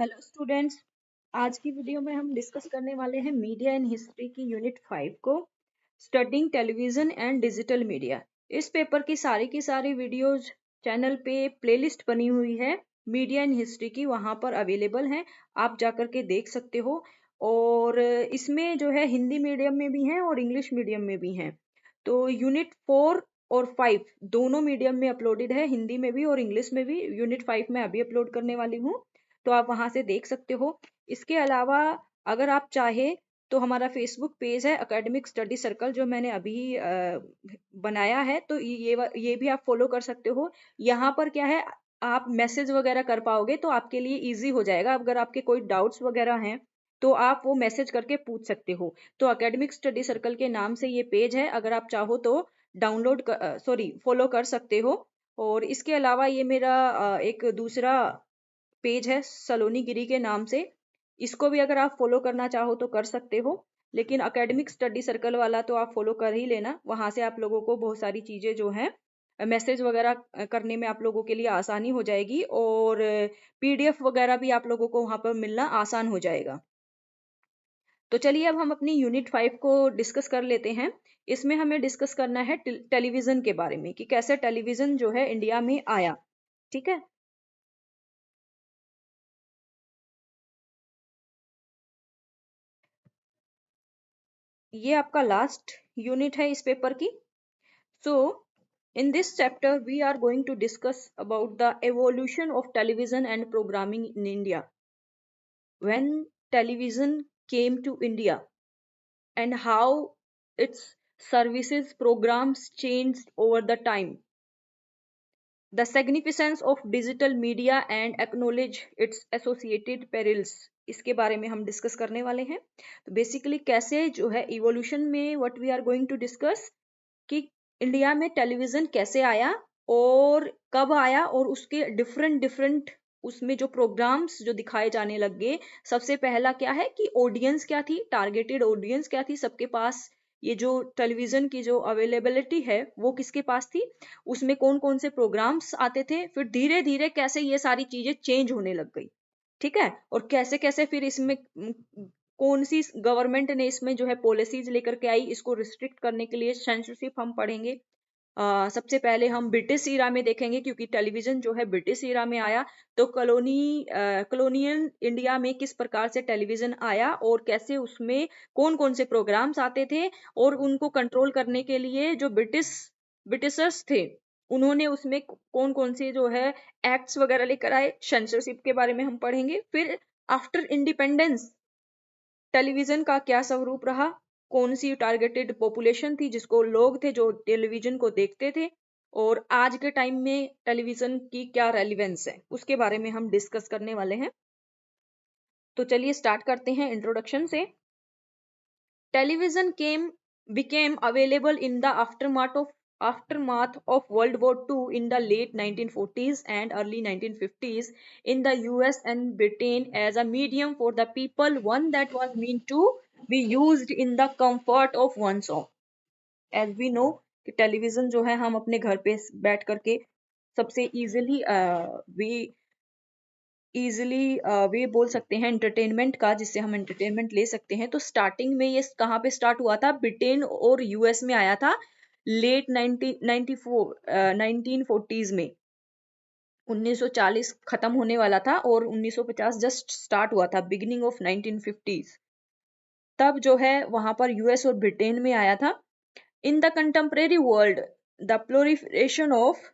Hello students. आज की video में हम डिस्कस करने वाले हैं मीडिया एंड हिस्ट्री की यूनिट 5 को, studying television and digital media. इस पेपर की सारी वीडियोज चैनल पे प्लेलिस्ट बनी हुई है मीडिया एंड हिस्ट्री की, वहां पर अवेलेबल है, आप जाकर के देख सकते हो। और इसमें जो है हिंदी मीडियम में भी हैं और इंग्लिश मीडियम में भी हैं। तो यूनिट 4 और 5 दोनों मीडियम में अपलोडेड है, हिंदी में भी और इंग्लिश में भी। यूनिट 5 में अभी अपलोड करने वाली हूँ, तो आप वहां से देख सकते हो। इसके अलावा अगर आप चाहे तो हमारा फेसबुक पेज है एकेडमिक स्टडी सर्कल, जो मैंने अभी बनाया है, तो ये भी आप फॉलो कर सकते हो। यहाँ पर क्या है, आप मैसेज वगैरह कर पाओगे तो आपके लिए इजी हो जाएगा। अगर आपके कोई डाउट्स वगैरह हैं तो आप वो मैसेज करके पूछ सकते हो। तो एकेडमिक स्टडी सर्कल के नाम से ये पेज है, अगर आप चाहो तो डाउनलोड फॉलो कर सकते हो। और इसके अलावा ये मेरा एक दूसरा पेज है सलोनी गिरी के नाम से, इसको भी अगर आप फॉलो करना चाहो तो कर सकते हो। लेकिन एकेडमिक स्टडी सर्कल वाला तो आप फॉलो कर ही लेना, वहां से आप लोगों को बहुत सारी चीजें जो है मैसेज वगैरह करने में आप लोगों के लिए आसानी हो जाएगी, और पीडीएफ वगैरह भी आप लोगों को वहां पर मिलना आसान हो जाएगा। तो चलिए अब हम अपनी यूनिट 5 को डिस्कस कर लेते हैं। इसमें हमें डिस्कस करना है टेलीविजन के बारे में, कि कैसे टेलीविजन जो है इंडिया में आया। ठीक है, ये आपका लास्ट यूनिट है इस पेपर की। सो in this chapter we are going to discuss about the evolution of television and programming in India, when television came to India, and how its services programs changed over the time, the significance of digital media and acknowledge its associated perils। इसके बारे में हम discuss करने वाले हैं। तो basically कैसे जो है इवोल्यूशन में what we are going to discuss, कि इंडिया में टेलीविजन कैसे आया और कब आया, और उसके डिफरेंट डिफरेंट उसमें जो प्रोग्राम्स जो दिखाए जाने लग गए। सबसे पहला क्या है कि ऑडियंस क्या थी, टारगेटेड ऑडियंस क्या थी सबके पास, ये जो टेलीविजन की जो अवेलेबिलिटी है वो किसके पास थी, उसमें कौन कौन से प्रोग्राम्स आते थे, फिर धीरे धीरे कैसे ये सारी चीजें चेंज होने लग गई। ठीक है, और कैसे कैसे फिर इसमें कौन सी गवर्नमेंट ने इसमें जो है पॉलिसीज लेकर के आई इसको रिस्ट्रिक्ट करने के लिए, सेंसरशिप हम पढ़ेंगे। सबसे पहले हम ब्रिटिश ईरा में देखेंगे, क्योंकि टेलीविजन जो है ब्रिटिश ईरा में आया। तो कॉलोनियल इंडिया में किस प्रकार से टेलीविजन आया और कैसे उसमें कौन कौन से प्रोग्राम्स आते थे, और उनको कंट्रोल करने के लिए जो ब्रिटिशर्स थे उन्होंने उसमें कौन कौन से जो है एक्ट्स वगैरह लेकर आए, सेंसरशिप के बारे में हम पढ़ेंगे। फिर आफ्टर इंडिपेंडेंस टेलीविजन का क्या स्वरूप रहा, कौन सी टारगेटेड पॉपुलेशन थी, जिसको लोग थे जो टेलीविजन को देखते थे, और आज के टाइम में टेलीविजन की क्या रेलिवेंस है, उसके बारे में हम डिस्कस करने वाले हैं। तो चलिए स्टार्ट करते हैं इंट्रोडक्शन से। Television became available in the aftermath of World War II in the late 1940s and early 1950s in the US and Britain as a medium for the people, one that was meant to be used in the comfort of one's home. As we know कि television जो है हम अपने घर पे बैठ करके सबसे इजिली वे बोल सकते हैं एंटरटेनमेंट का, जिससे हम एंटरटेनमेंट ले सकते हैं। तो स्टार्टिंग में ये कहाँ पे स्टार्ट हुआ था, ब्रिटेन और यूएस में आया था लेट 1940s में। 1940 खत्म होने वाला था और 1950 जस्ट स्टार्ट हुआ था, बिगिनिंग ऑफ 1950s। तब जो है वहां पर यूएस और ब्रिटेन में आया था। In the contemporary world, the proliferation of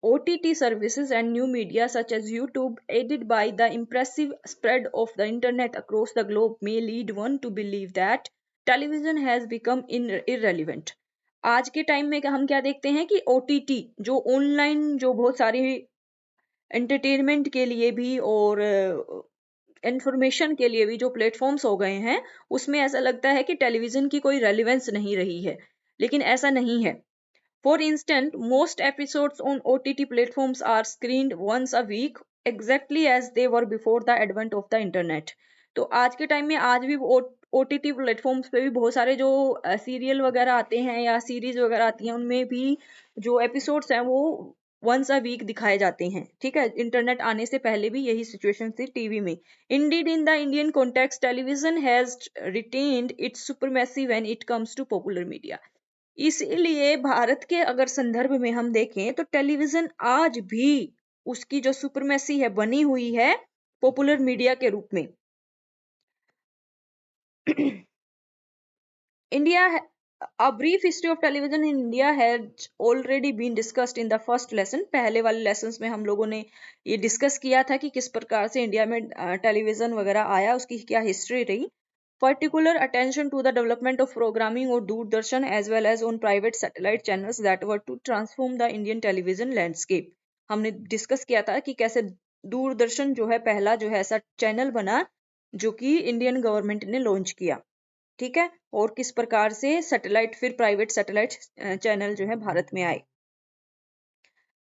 OTT services and new media such as YouTube, aided by the impressive spread of the internet across the globe, may lead one to believe that television has become irrelevant. आज के time में हम क्या देखते हैं कि OTT जो online जो बहुत सारी एंटरटेनमेंट के लिए भी और इंफॉर्मेशन के लिए भी जो प्लेटफॉर्म्स हो गए हैं, उसमें ऐसा लगता है कि टेलीविजन की कोई रेलिवेंस नहीं रही है, लेकिन ऐसा नहीं है। For instance, most episodes on OTT platforms are screened once a week, exactly as they were before the advent of the internet. तो आज के टाइम में आज भी OTT प्लेटफॉर्म्स पे भी बहुत सारे जो सीरियल वगैरह आते हैं या सीरीज वगैरह आती हैं, उनमें भी जो एपिसोड्स हैं वो वंस अ वीक दिखाए जाते हैं, ठीक है। इंटरनेट आने से पहले भी यही सिचुएशन थी टीवी में। Indeed in the Indian context television has retained its supremacy when it comes to popular media. इसीलिए भारत के अगर संदर्भ में हम देखें तो टेलीविजन आज भी उसकी जो सुपरमेसी है बनी हुई है पॉपुलर मीडिया के रूप में। India, a brief history of television in India had already been discussed in the first lesson. पहले वाले lessons में हम लोगों ने ये discuss किया था कि किस प्रकार से इंडिया में टेलीविजन वगैरह आया, उसकी क्या हिस्ट्री रही। Particular attention to the development of programming or Doordarshan as well as on private satellite channels that were to transform the Indian television landscape. हमने डिस्कस किया था कि कैसे दूरदर्शन जो है पहला जो है ऐसा चैनल बना जो कि इंडियन गवर्नमेंट ने लॉन्च किया, ठीक है, और किस प्रकार से सैटेलाइट फिर प्राइवेट सैटेलाइट चैनल जो है भारत में आए।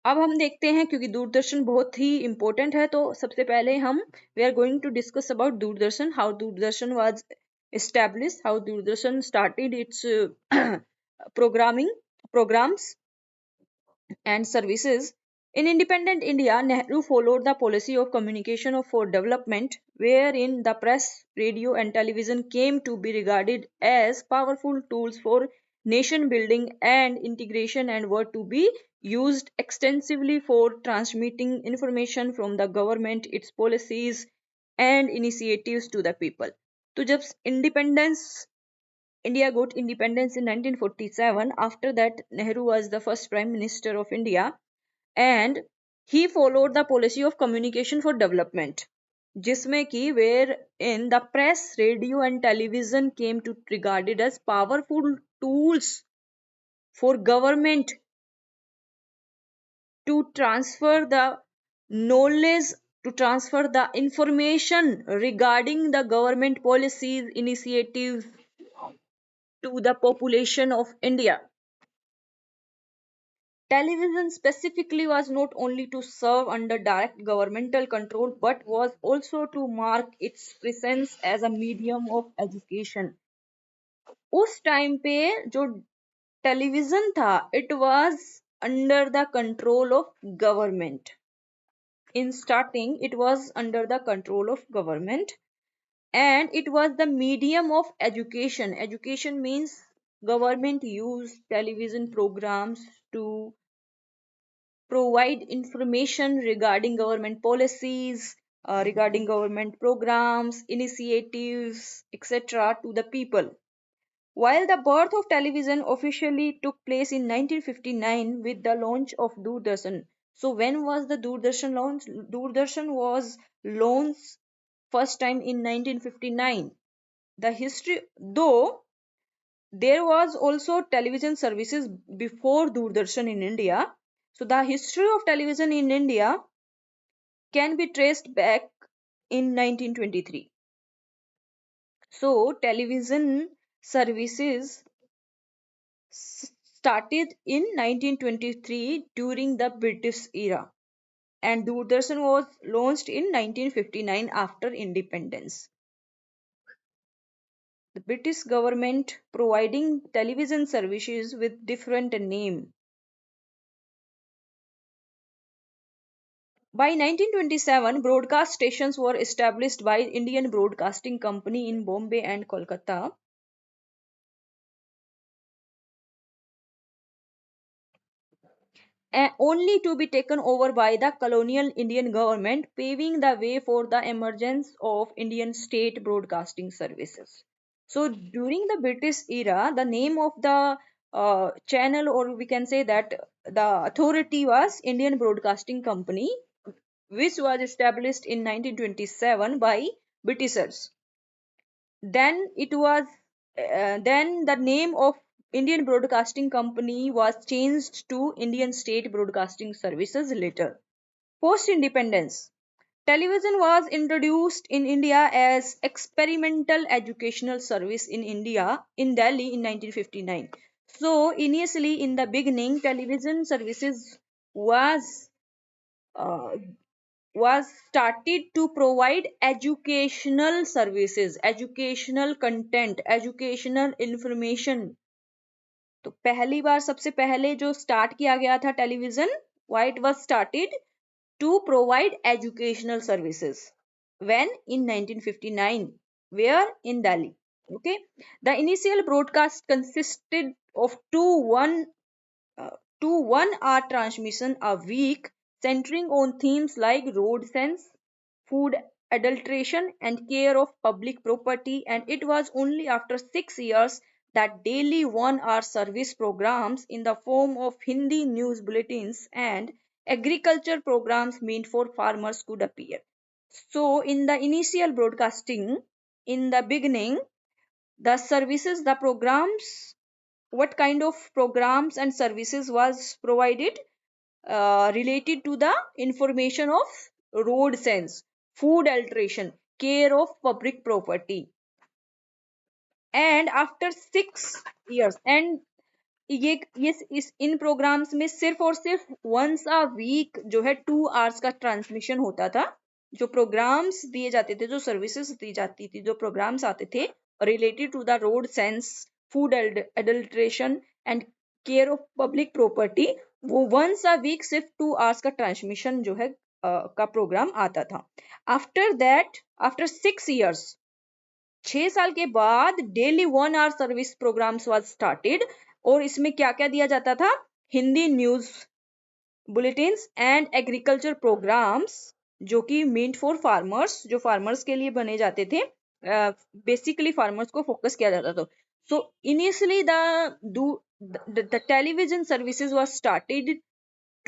अब हम देखते हैं, क्योंकि दूरदर्शन बहुत ही इंपॉर्टेंट है, तो सबसे पहले हम we are going to discuss about Doordarshan, how Doordarshan was established, how Doordarshan started its programs and services. In independent India, Nehru followed the policy of communication for development, wherein the press, radio, and television came to be regarded as powerful tools for nation building and integration and were to be used extensively for transmitting information from the government, its policies, and initiatives to the people. तो जब independence India got independence in 1947. After that, Nehru was the first Prime Minister of India and he followed the policy of communication for development, जिसमें कि wherein the press, radio and television came to regarded as powerful tools for government to transfer the knowledge, to transfer the information regarding the government policies, initiatives to the population of India. Television specifically was not only to serve under direct governmental control but was also to mark its presence as a medium of education. उस time पे जो television था it was under the control of government. In starting it was under the control of government and it was the medium of education. Education means government used television programs to provide information regarding government policies, regarding government programs, initiatives, etc. to the people. While the birth of television officially took place in 1959 with the launch of Doordarshan. So when was the Doordarshan launched? Doordarshan was launched first time in 1959. The history, though there was also television services before Doordarshan in India. So the history of television in India can be traced back in 1923. So television services started in 1923 during the British era and Doordarshan was launched in 1959 after independence. The British government providing television services with different name. By 1927, broadcast stations were established by Indian Broadcasting Company in Bombay and Kolkata. Only to be taken over by the colonial Indian government, paving the way for the emergence of Indian state broadcasting services. So during the British era, the name of the channel, or we can say that the authority was Indian Broadcasting Company, which was established in 1927 by Britishers. Then it was then the name of Indian Broadcasting Company was changed to Indian State Broadcasting Services later. Post independence, television was introduced in India as experimental educational service in India in Delhi in 1959. So initially in the beginning television services was uh, was started to provide educational services, educational content, educational information. तो पहली बार सबसे पहले जो start किया गया था television Why it was started? To provide educational services. When? In 1959. Where? In Delhi. Okay. The initial broadcast consisted of uh, two 1 hour transmission a week, centering on themes like road sense, food adulteration, and care of public property. And it was only after 6 years that daily 1 hour service programs in the form of Hindi news bulletins and agriculture programs meant for farmers could appear. So, in the initial broadcasting, in the beginning, the services, the programs, what kind of programs and services was provided? Related to the information of road sense, food alteration, care of public property. And after 6 years, and ये इस इन programmes में सिर्फ और सिर्फ once a week जो है 2 hours का transmission होता था. जो प्रोग्राम्स दिए जाते थे, जो सर्विसेज दी जाती थी, जो प्रोग्राम्स आते थे related to the road sense, food adulteration and care of public property, वो वंस अ वीक सिर्फ 2 आवर्स का ट्रांसमिशन जो है का प्रोग्राम आता था. आफ्टर दैट, आफ्टर 6 years, 6 साल के बाद daily 1 hour service programmes was started. और इसमें क्या क्या दिया जाता था? Hindi news bulletins and agriculture programmes, जो कि मींट फॉर फार्मर्स, जो फार्मर्स के लिए बने जाते थे. बेसिकली फार्मर्स को फोकस किया जाता था. So initially the television services was started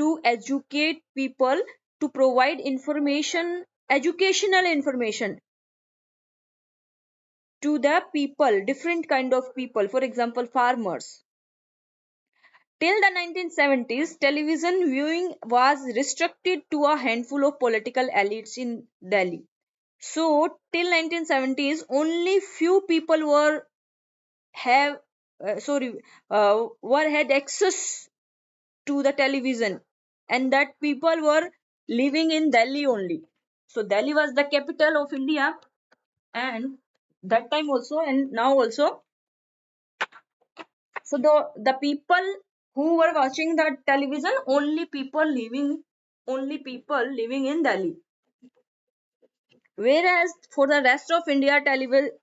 to educate people, to provide information, educational information to the people, different kind of people, for example farmers. Till the 1970s, television viewing was restricted to a handful of political elites in Delhi. So till 1970s, only few people have were had access to the television, and that people were living in Delhi only. So Delhi was the capital of India, and that time also and now also. So the people who were watching the television, only people living in Delhi. Whereas for the rest of India,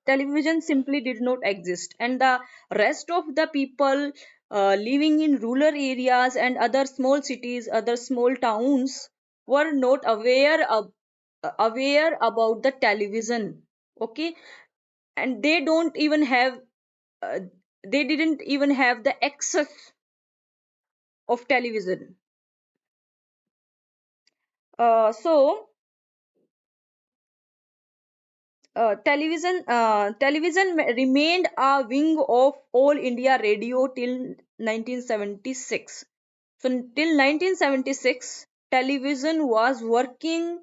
television simply did not exist, and the rest of the people living in rural areas and other small cities, other small towns, were not aware about the television. Okay, and uh, they didn't even have the access of television. So television remained a wing of All India Radio till 1976. So till 1976, television was working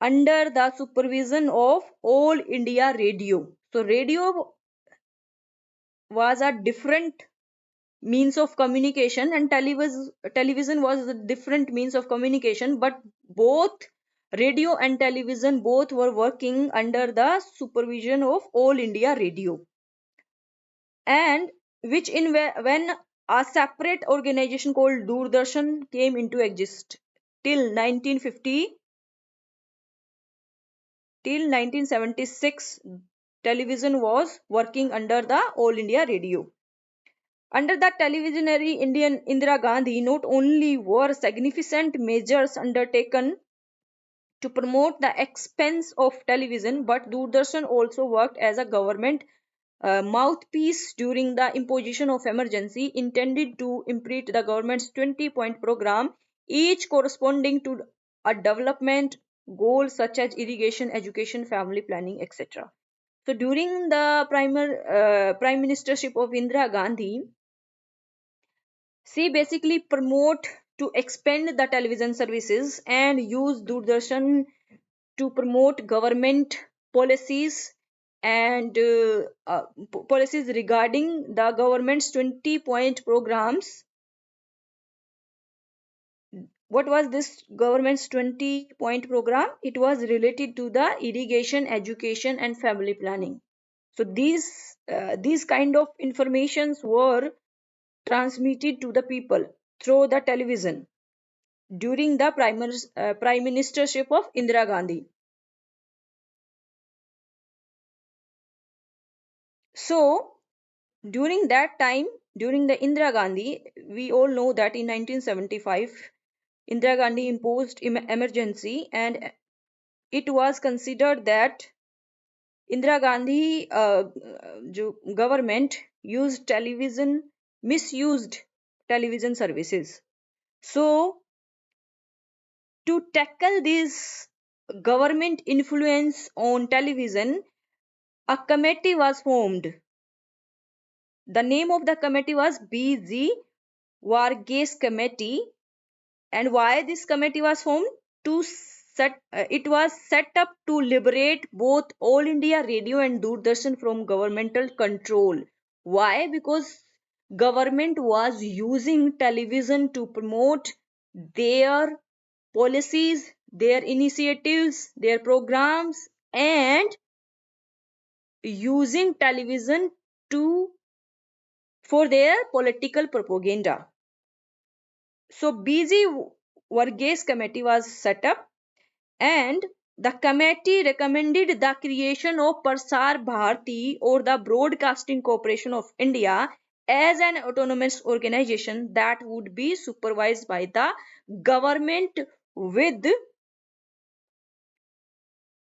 under the supervision of All India Radio. So radio was a different means of communication, and television was a different means of communication, but both radio and television both were working under the supervision of All India Radio, and which in when a separate organization called Doordarshan came into exist. Till 1950, till 1976, television was working under the All India Radio. Under the televisionary Indian Indira Gandhi, not only were significant measures undertaken to promote the expense of television, but Doordarshan also worked as a government mouthpiece during the imposition of emergency intended to implement the government's 20-point program, each corresponding to a development goal such as irrigation, education, family planning, etc. So during the prime ministership of Indira Gandhi, she basically promote to expand the television services and use Doordarshan to promote government policies and policies regarding the government's 20-point programs. What was this government's 20-point program? It was related to the irrigation, education, and family planning. So these kind of informations were transmitted to the people through the television. during the prime ministership of Indira Gandhi. So during that time, during the Indira Gandhi, we all know that in 1975, Indira Gandhi imposed emergency, and it was considered that Indira Gandhi government misused television services. So to tackle this government influence on television, a committee was formed. The name of the committee was B.G. Varghese Committee. And why this committee was formed? It was set up to liberate both All India Radio and Doordarshan from governmental control. Why? Because government was using television to promote their policies, their initiatives, their programs, and using television to for their political propaganda. So B.G. Varghese committee was set up, and the committee recommended the creation of Prasar Bharati, or the Broadcasting Corporation of India, as an autonomous organization that would be supervised by the government with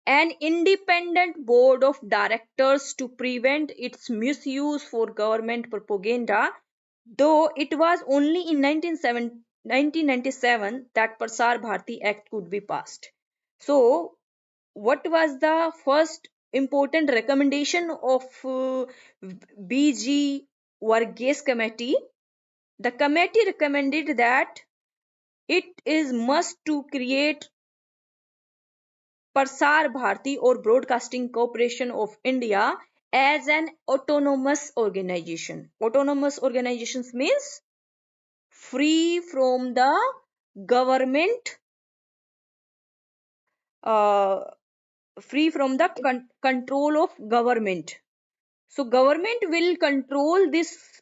an independent board of directors to prevent its misuse for government propaganda, though it was only in 1997 that Prasar Bharati Act could be passed. So, what was the first important recommendation of B.G. Varghese committee? The committee recommended that it is must to create Prasar Bharati, or Broadcasting Corporation of India, as an autonomous organization. Autonomous organizations means free from the government, uh, free from the control of government. So government will control this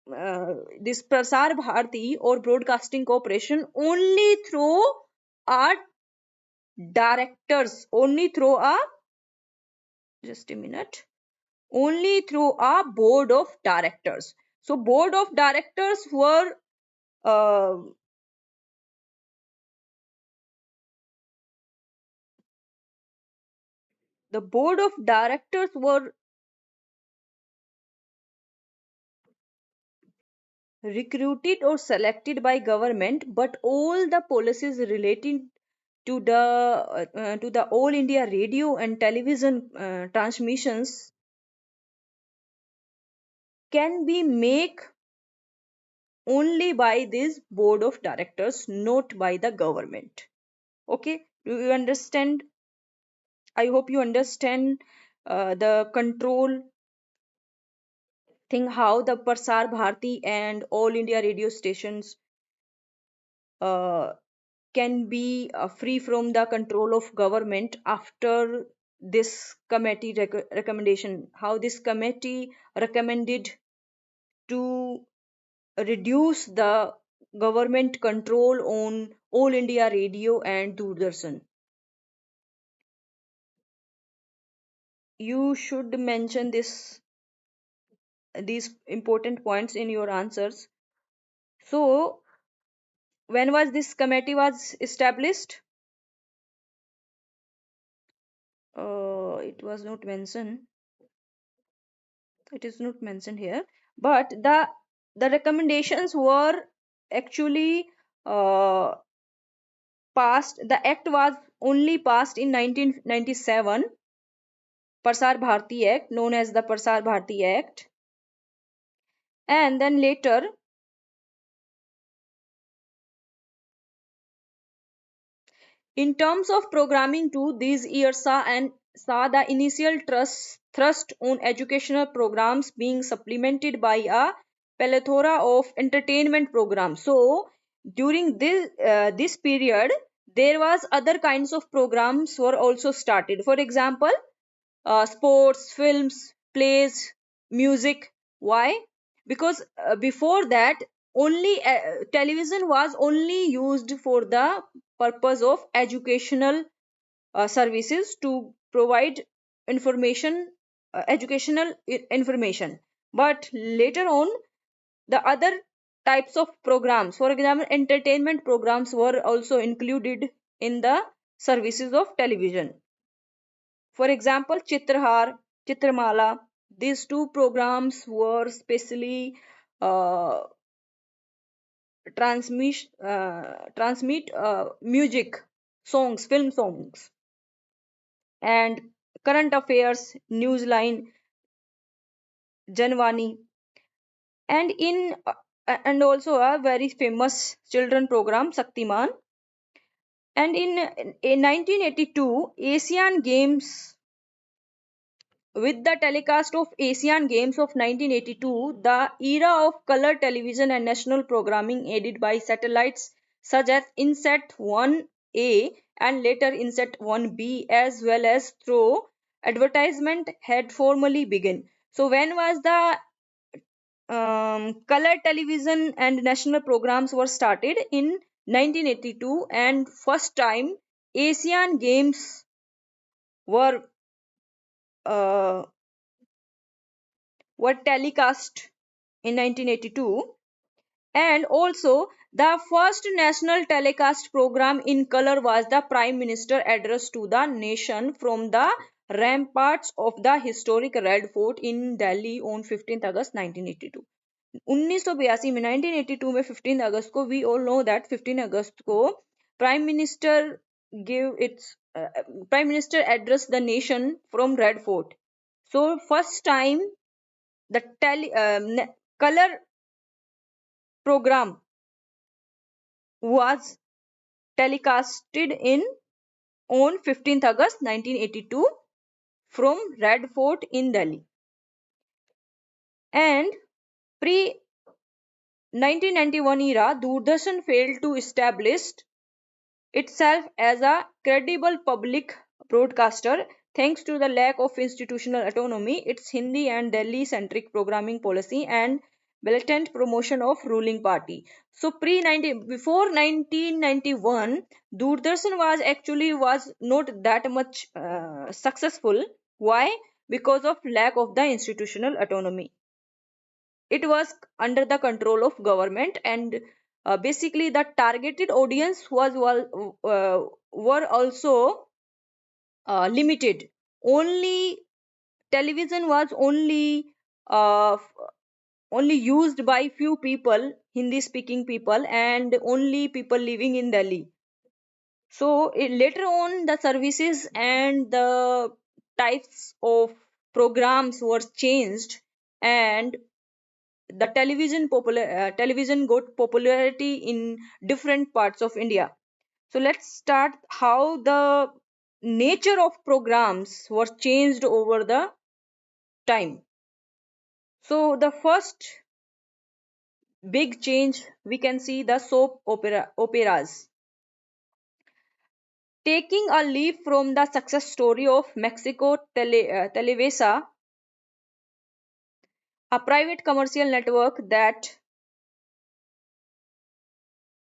Prasar Bharati, or Broadcasting Corporation, only through our directors, only through a just a minute only through a board of directors. So board of directors were uh, the board of directors were recruited or selected by government, but all the policies relating to the All India radio and television transmissions can be made only by this board of directors, not by the government. Okay, do you understand? I hope you understand the control thing, how the Prasar Bharati and All India radio stations uh, can be free from the control of government after this committee recommendation. How this committee recommended to reduce the government control on All India Radio and Doordarshan. You should mention these important points in your answers. So, when was this committee was established? It was not mentioned. It is not mentioned here. But the recommendations were actually uh, passed. The act was only passed in 1997. Prasar Bharati Act, known as the Prasar Bharati Act, and then later in terms of programming too, these years saw the initial thrust on educational programs being supplemented by a plethora of entertainment programs. So during this period, there was other kinds of programs were also started. For example, sports, films, plays, music. Why? Because before that, only television was only used for the purpose of educational services to provide information, educational information. But later on, the other types of programs, for example entertainment programs, were also included in the services of television. For example, Chitrahar, Chitramala, these two programs were specially uh, transmit music, songs, film songs, and current affairs, newsline, Janvani, and also a very famous children program, Saktiman. And in 1982, Asian Games, with the telecast of Asian Games of 1982, the era of color television and national programming aided by satellites such as Insat 1A and later Insat 1B, as well as through advertisement, had formally begun. So when was the color television and national programs were started? In 1982, and first time Asian Games were uh, were telecast in 1982, and also the first national telecast program in color was the Prime Minister address to the nation from the ramparts of the historic Red Fort in Delhi on 15th August 1982. 1982 में 1982 में 15 अगस्त को, we all know that 15 अगस्त को prime minister give its prime minister address the nation from red fort. So first time the color program was telecasted in on 15th August 1982 from Red Fort in Delhi. And pre 1991 era, Doordarshan failed to establish itself as a credible public broadcaster thanks to the lack of institutional autonomy, its Hindi and Delhi centric programming policy, and blatant promotion of ruling party. So before 1991, Doordarshan was not that much successful. Why? Because of lack of the institutional autonomy. It was under the control of government, and basically the targeted audience were also limited. Only television was uh, only used by few people, Hindi speaking people, and only people living in Delhi. So later on, the services and the types of programs were changed, and the television got popularity in different parts of India. So let's start how the nature of programs were changed over the time. So the first big change, we can see the operas. Taking a leaf from the success story of Mexico Televisa, a private commercial network that,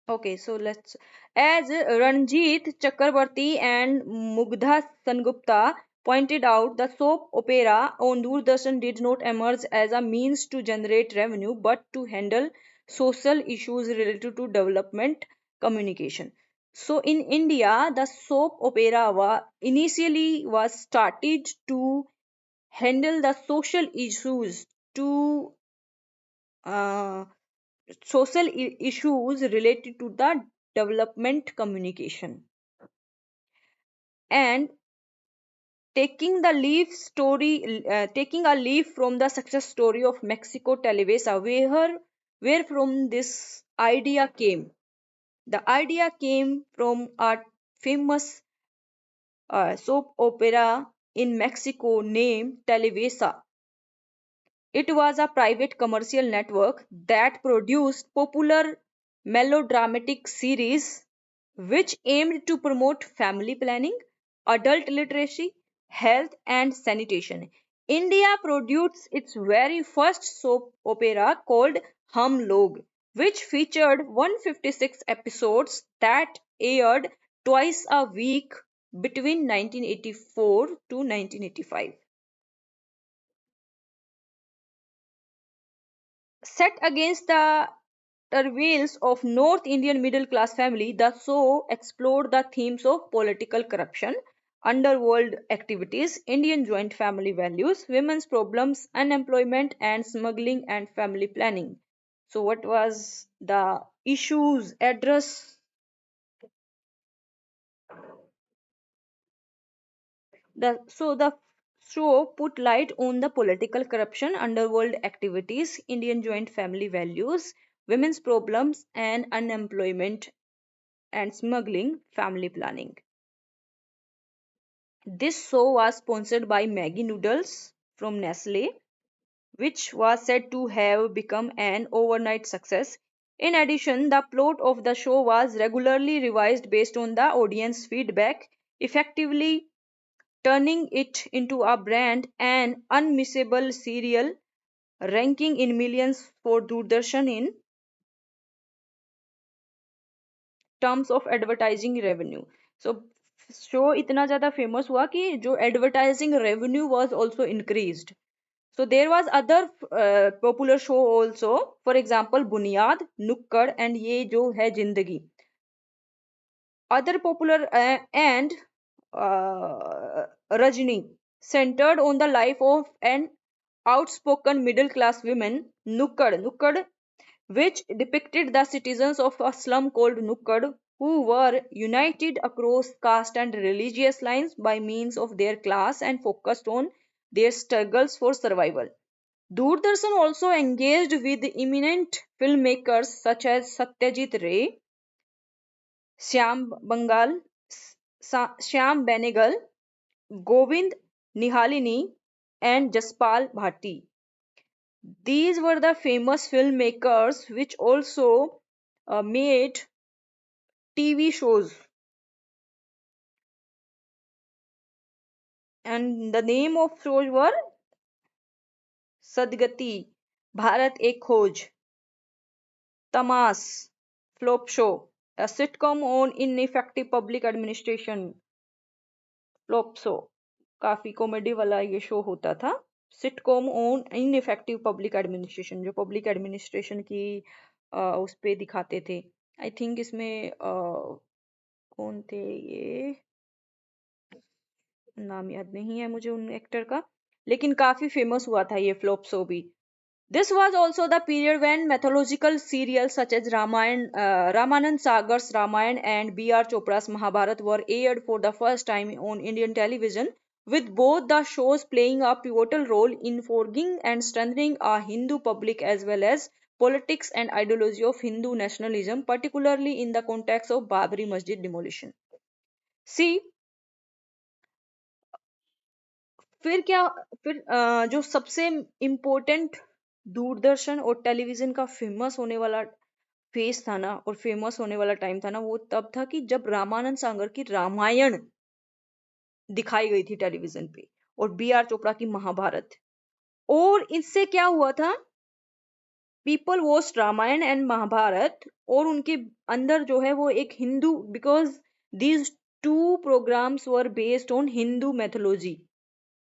okay, so let's, as Ranjit Chakrabarti and Mugdha Sengupta pointed out, the soap opera on Doordarshan did not emerge as a means to generate revenue but to handle social issues related to development communication. So in India, the soap opera initially was started to handle the social issues, to uh, issues related to the development communication. And taking a leaf from the success story of Mexico Televisa, where from this idea came. The idea came from a famous soap opera in Mexico named Televisa. It was a private commercial network that produced popular melodramatic series which aimed to promote family planning, adult literacy, health, and sanitation. India produced its very first soap opera called Hum Log, which featured 156 episodes that aired twice a week between 1984 to 1985. Set against the turmoils of North Indian middle class family, the show explored the themes of political corruption, underworld activities, Indian joint family values, women's problems, unemployment, and smuggling and family planning. So, what was the issues addressed? The show put light on the political corruption, underworld activities, Indian joint family values, women's problems, and unemployment and smuggling family planning. This show was sponsored by Maggie Noodles from Nestle, which was said to have become an overnight success. In addition, the plot of the show was regularly revised based on the audience feedback, effectively turning it into a brand and unmissable serial, ranking in millions for Doordarshan in terms of advertising revenue. So show इतना ज्यादा famous हुआ कि जो advertising revenue was also increased. So there was other popular show also. For example, बुनियाद, नुक्कड़ and ये जो है जिंदगी. Other popular and Rajni, centered on the life of an outspoken middle class woman, Nukkad, which depicted the citizens of a slum called Nukkad, who were united across caste and religious lines by means of their class and focused on their struggles for survival. Doordarshan also engaged with eminent filmmakers such as Satyajit Ray, Shyam Bengal, Shyam Benegal, Govind Nihalini, and Jaspal Bhatti. These were the famous filmmakers which also made TV shows. And the name of shows were Sadgati, Bharat Ek Khoj, Tamas, Flop Show, a sitcom on ineffective public administration. Flop Show, काफी comedy वाला ये show होता था. Sitcom on ineffective public administration, जो public administration की उस पे दिखाते थे. आई थिंक इसमें कौन थे ये, नाम याद नहीं है मुझे उन एक्टर का, लेकिन काफी फेमस हुआ था ये फ्लॉप शो भी. This was also the period when mythological serials such as Ramanand Sagar's Ramayana and B.R. Chopra's Mahabharat were aired for the first time on Indian television, with both the shows playing a pivotal role in forging and strengthening a Hindu public as well as politics and ideology of Hindu nationalism, particularly in the context of Babri Masjid demolition. See, फिर क्या, फिर जो सबसे important Doordarshan और television का famous होने वाला face था ना, और फेमस होने वाला टाइम था ना, वो तब था कि जब रामानंद सागर की रामायण दिखाई गई थी टेलीविजन पे, और बी आर चोपड़ा की महाभारत. और इससे क्या हुआ था, people watch Ramayan and Mahabharat, और उनके अंदर जो है वो एक Hindu, because these two programmes were based on Hindu mythology.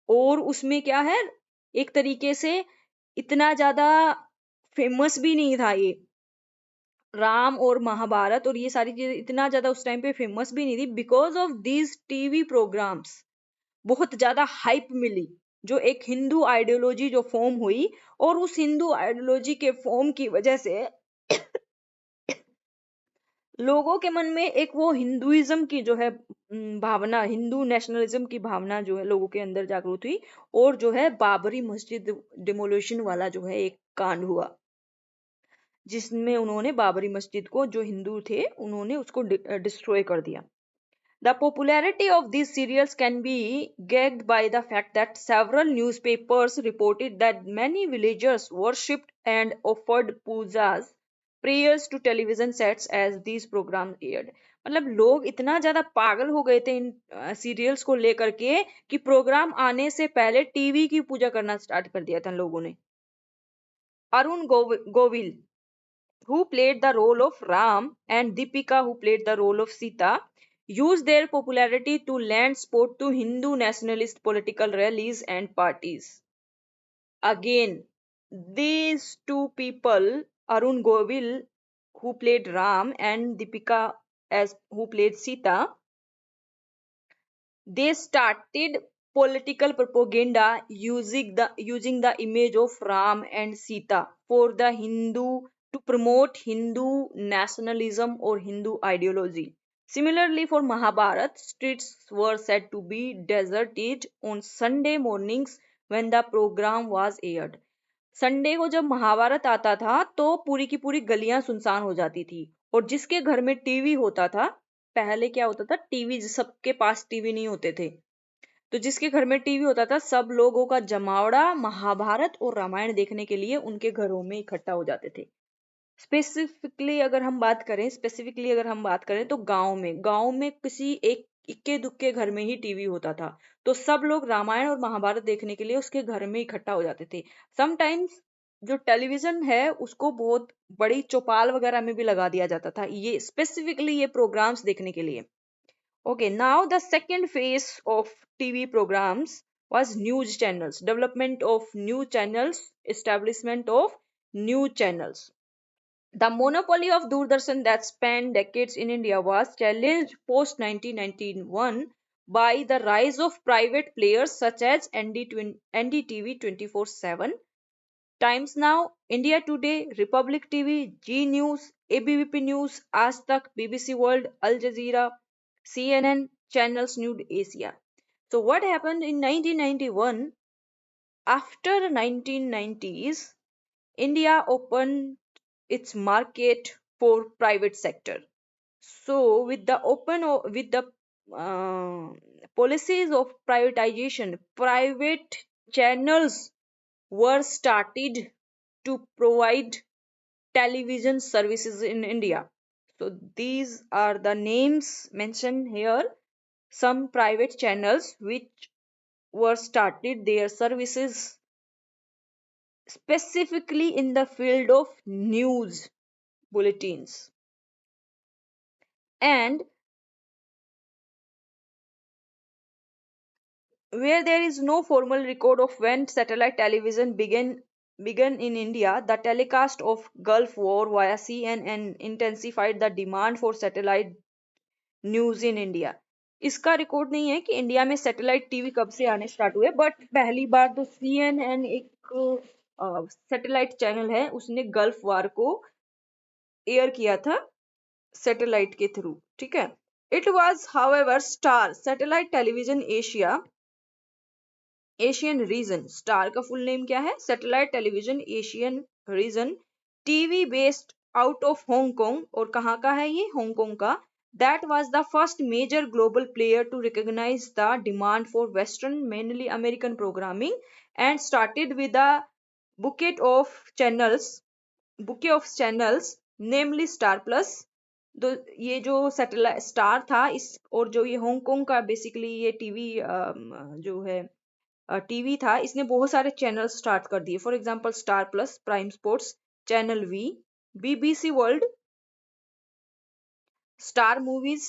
और उसमें क्या है, एक तरीके से इतना ज्यादा फेमस भी नहीं था ये राम और महाभारत, और ये सारी चीजें इतना ज्यादा उस टाइम पे फेमस भी नहीं थी. Because of these TV programmes बहुत ज्यादा हाइप मिली, जो एक हिंदू आइडियोलॉजी जो फॉर्म हुई, और उस हिंदू आइडियोलॉजी के फॉर्म की वजह से लोगों के मन में एक वो हिंदुइज्म की जो है भावना, हिंदू नेशनलिज्म की भावना जो है लोगों के अंदर जागृत हुई. और जो है बाबरी मस्जिद डिमोलिशन वाला जो है एक कांड हुआ, जिसमें उन्होंने बाबरी मस्जिद को, जो हिंदू थे उन्होंने उसको डिस्ट्रॉय कर दिया. The popularity of these serials can be gauged by the fact that several newspapers reported that many villagers worshipped and offered pujas, prayers to television sets as these programs aired. मतलब लोग इतना ज्यादा पागल हो गए थे इन सीरियल्स को लेकर के कि प्रोग्राम आने से पहले टीवी की पूजा करना स्टार्ट कर दिया था लोगों ने. Arun Govil, who played the role of Ram, and Deepika, who played the role of Sita, used their popularity to lend support to Hindu nationalist political rallies and parties. Again, these two people, Arun Govil, who played Ram, and Deepika, as who played Sita, they started political propaganda using the image of Ram and Sita for the Hindu, to promote Hindu nationalism or Hindu ideology. Similarly, for Mahabharat, streets were said to be deserted on Sunday mornings when the program was aired. Sunday को जब महाभारत आता था तो पूरी की पूरी गलियां सुनसान हो जाती थी। और जिसके घर में टीवी होता था, पहले क्या होता था, टीवी सबके पास टीवी नहीं होते थे, तो जिसके घर में टीवी होता था सब लोगों का जमावड़ा महाभारत और रामायण देखने के लिए उनके घरों में इकट्ठा हो जाते थे। स्पेसिफिकली अगर हम बात करें तो गांव में किसी एक इक्के दुक्के घर में ही टीवी होता था, तो सब लोग रामायण और महाभारत देखने के लिए उसके घर में इकट्ठा हो जाते थे। समटाइम्स जो टेलीविजन है उसको बहुत बड़ी चौपाल वगैरह में भी लगा दिया जाता था, ये स्पेसिफिकली ये प्रोग्राम्स देखने के लिए। Okay, now the second phase of TV programs was news channels, development of new channels, establishment of new channels. The monopoly of Doordarshan that spanned decades in India was challenged post 1991 by the rise of private players such as NDTV 24/7, Times Now, India Today, Republic TV, G News, ABVP News, Aaj Tak, BBC World, Al Jazeera, CNN, Channels News Asia. So what happened in 1991? After 1990s, India opened its market for private sector. So with the uh, policies of privatization, private channels were started to provide television services in India. So these are the names mentioned here. Some private channels which were started their services specifically in the field of news bulletins. And where there is no formal record of when satellite television began in India, the telecast of Gulf War via CNN intensified the demand for satellite news in India. इसका record नहीं है कि India में satellite TV कब से आने start हुए, but पहली बार तो CNN एक सैटेलाइट चैनल है, उसने गल्फ वार को एयर किया था सैटेलाइट के थ्रू, ठीक है। It was however star satellite television Asian region. Star का फुल नेम क्या है? Satellite television Asian region, TV based out of Hong Kong. और कहाँ का है ये? हांगकांग का। That was the first major global player to recognize the demand for Western, mainly American programming, and started with a bouquet of channels, namely Star Plus। तो ये जो satellite star था इस, और जो ये हांगकांग का बेसिकली ये टीवी जो है टीवी था, इसने बहुत सारे चैनल स्टार्ट कर दिए। For example Star Plus, Prime Sports, Channel V, BBC World, Star Movies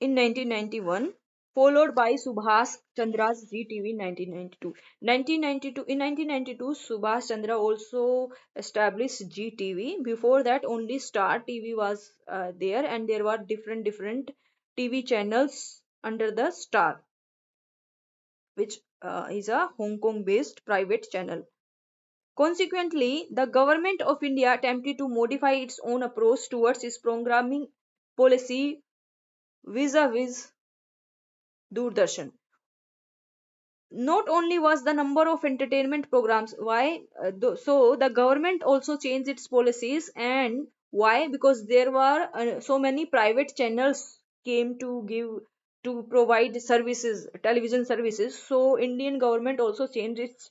in 1991, followed by Subhas Chandra's ZTV in 1992. 1992 In 1992, Subhas Chandra also established GTV. Before that, only Star TV was there, and there were different TV channels under the Star, which is a Hong Kong-based private channel. Consequently, the government of India attempted to modify its own approach towards its programming policy vis-a-vis Doordarshan. Not only was the number of entertainment programs, so the government also changed its policies. And why? Because there were so many private channels came to provide services, television services. So Indian government also changed its